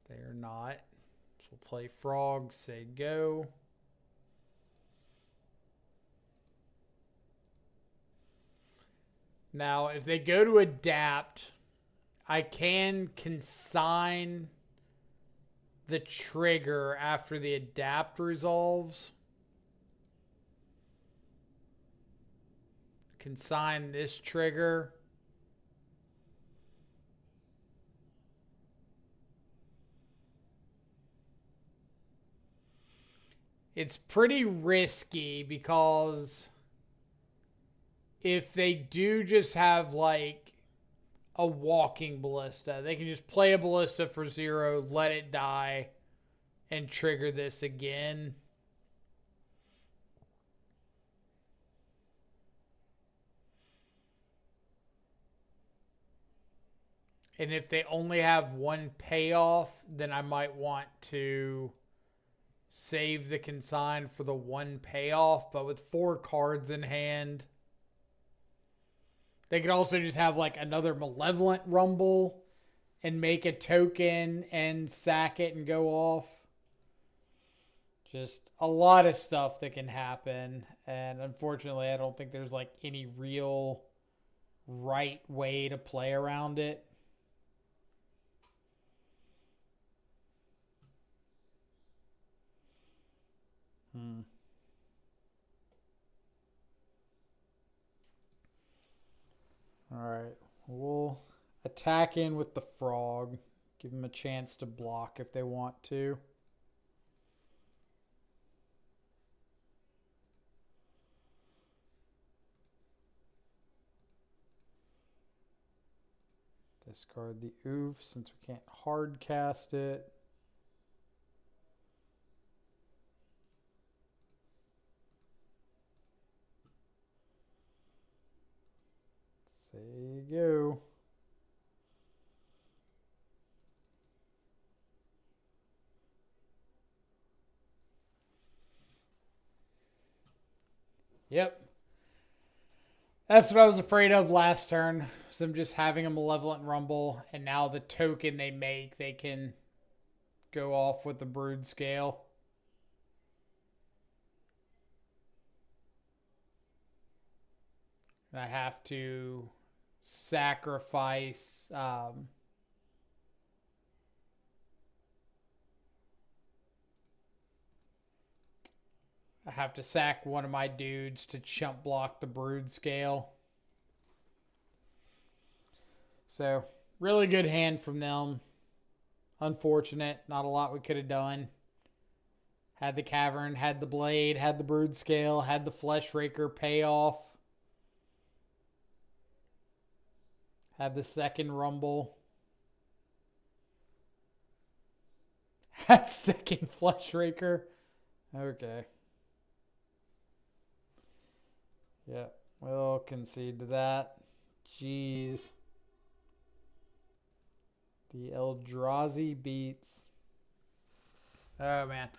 They are not. So we'll play Frog, say go. Now, if they go to adapt, I can consign the trigger after the adapt resolves. consign this trigger. It's pretty risky because if they do just have like a walking ballista, they can just play a ballista for 0, let it die, and trigger this again. And if they only have one payoff, then I might want to save the consign for the one payoff. But with 4 cards in hand, they could also just have like another Malevolent Rumble and make a token and sack it and go off. Just a lot of stuff that can happen. And unfortunately, I don't think there's like any real right way to play around it. Alright, we'll attack in with the frog. Give them a chance to block if they want to. Discard the oof since we can't hard cast it. There you go. Yep. That's what I was afraid of last turn. So them just having a Malevolent Rumble, and now the token they make, they can go off with the Broodscale. I have to sacrifice I have to sack one of my dudes to chump block the Broodscale. So, really good hand from them. Unfortunate. Not a lot we could have done. Had the Cavern, had the Blade, had the Broodscale, had the Flesh Raker payoff. Had the second Rumble. Had second Flesh Raker. Okay. Yep, we'll concede to that. Jeez. The Eldrazi beats. Oh, man.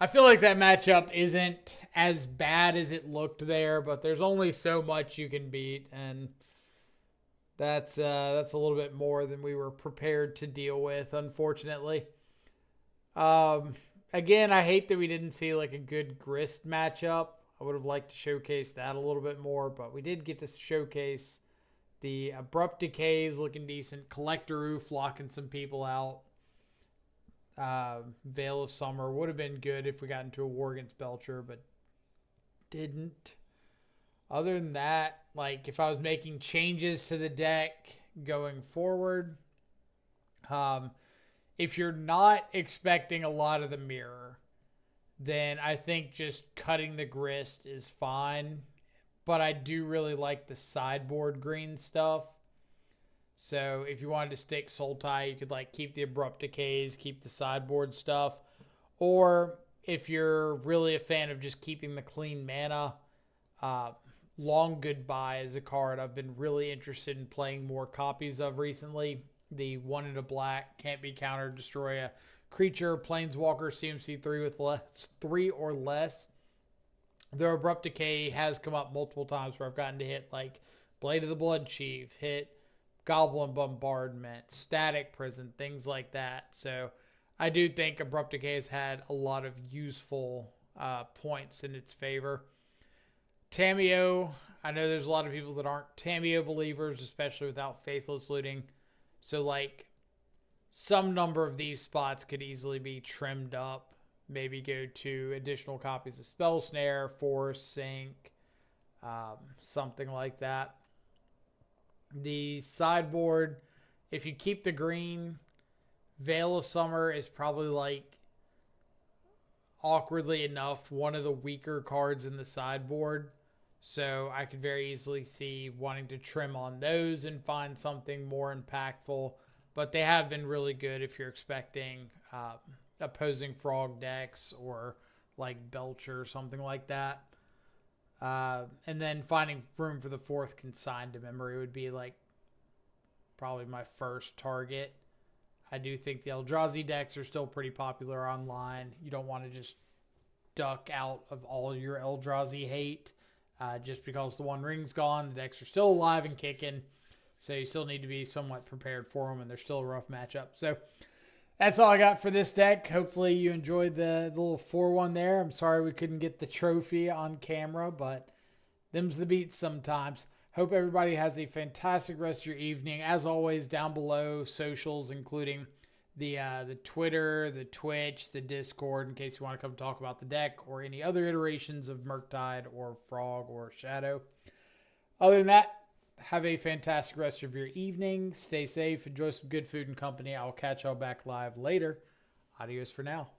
I feel like that matchup isn't as bad as it looked there, but there's only so much you can beat, and that's a little bit more than we were prepared to deal with, unfortunately. Again, I hate that we didn't see like a good Grist matchup. I would have liked to showcase that a little bit more, but we did get to showcase the Abrupt Decays looking decent. Collector Roof locking some people out. Veil of Summer would have been good if we got into a war against Belcher, but didn't. Other than that, like if I was making changes to the deck going forward, if you're not expecting a lot of the mirror, then I think just cutting the Grist is fine. But I do really like the sideboard green stuff. So if you wanted to stick Sultai, you could like keep the Abrupt Decays, keep the sideboard stuff. Or if you're really a fan of just keeping the clean mana, Long Goodbye is a card I've been really interested in playing more copies of recently. The 1 in a black, can't be countered, destroy a creature, planeswalker, CMC 3 or less. The Abrupt Decay has come up multiple times where I've gotten to hit like Blade of the Blood Chief, hit Goblin Bombardment, Static Prison, things like that. So I do think Abrupt Decay has had a lot of useful points in its favor. Tamiyo, I know there's a lot of people that aren't Tamiyo believers, especially without Faithless Looting. So like some number of these spots could easily be trimmed up. Maybe go to additional copies of Spell Snare, Force, Sync, something like that. The sideboard, if you keep the green, Veil of Summer is probably like, awkwardly enough, one of the weaker cards in the sideboard. So I could very easily see wanting to trim on those and find something more impactful. But they have been really good if you're expecting opposing frog decks or like Belcher or something like that. And then finding room for the fourth consigned to memory would be like probably my first target. I do think the Eldrazi decks are still pretty popular online. You don't want to just duck out of all your Eldrazi hate just because the One Ring's gone. The decks are still alive and kicking, so you still need to be somewhat prepared for them, and they're still a rough matchup. So that's all I got for this deck. Hopefully you enjoyed the little 4-1 there. I'm sorry we couldn't get the trophy on camera, but them's the beats sometimes. Hope everybody has a fantastic rest of your evening. As always, down below, socials, including the Twitter, the Twitch, the Discord, in case you want to come talk about the deck or any other iterations of Murktide or Frog or Shadow. Other than that, have a fantastic rest of your evening. Stay safe. Enjoy some good food and company. I'll catch y'all back live later. Adios for now.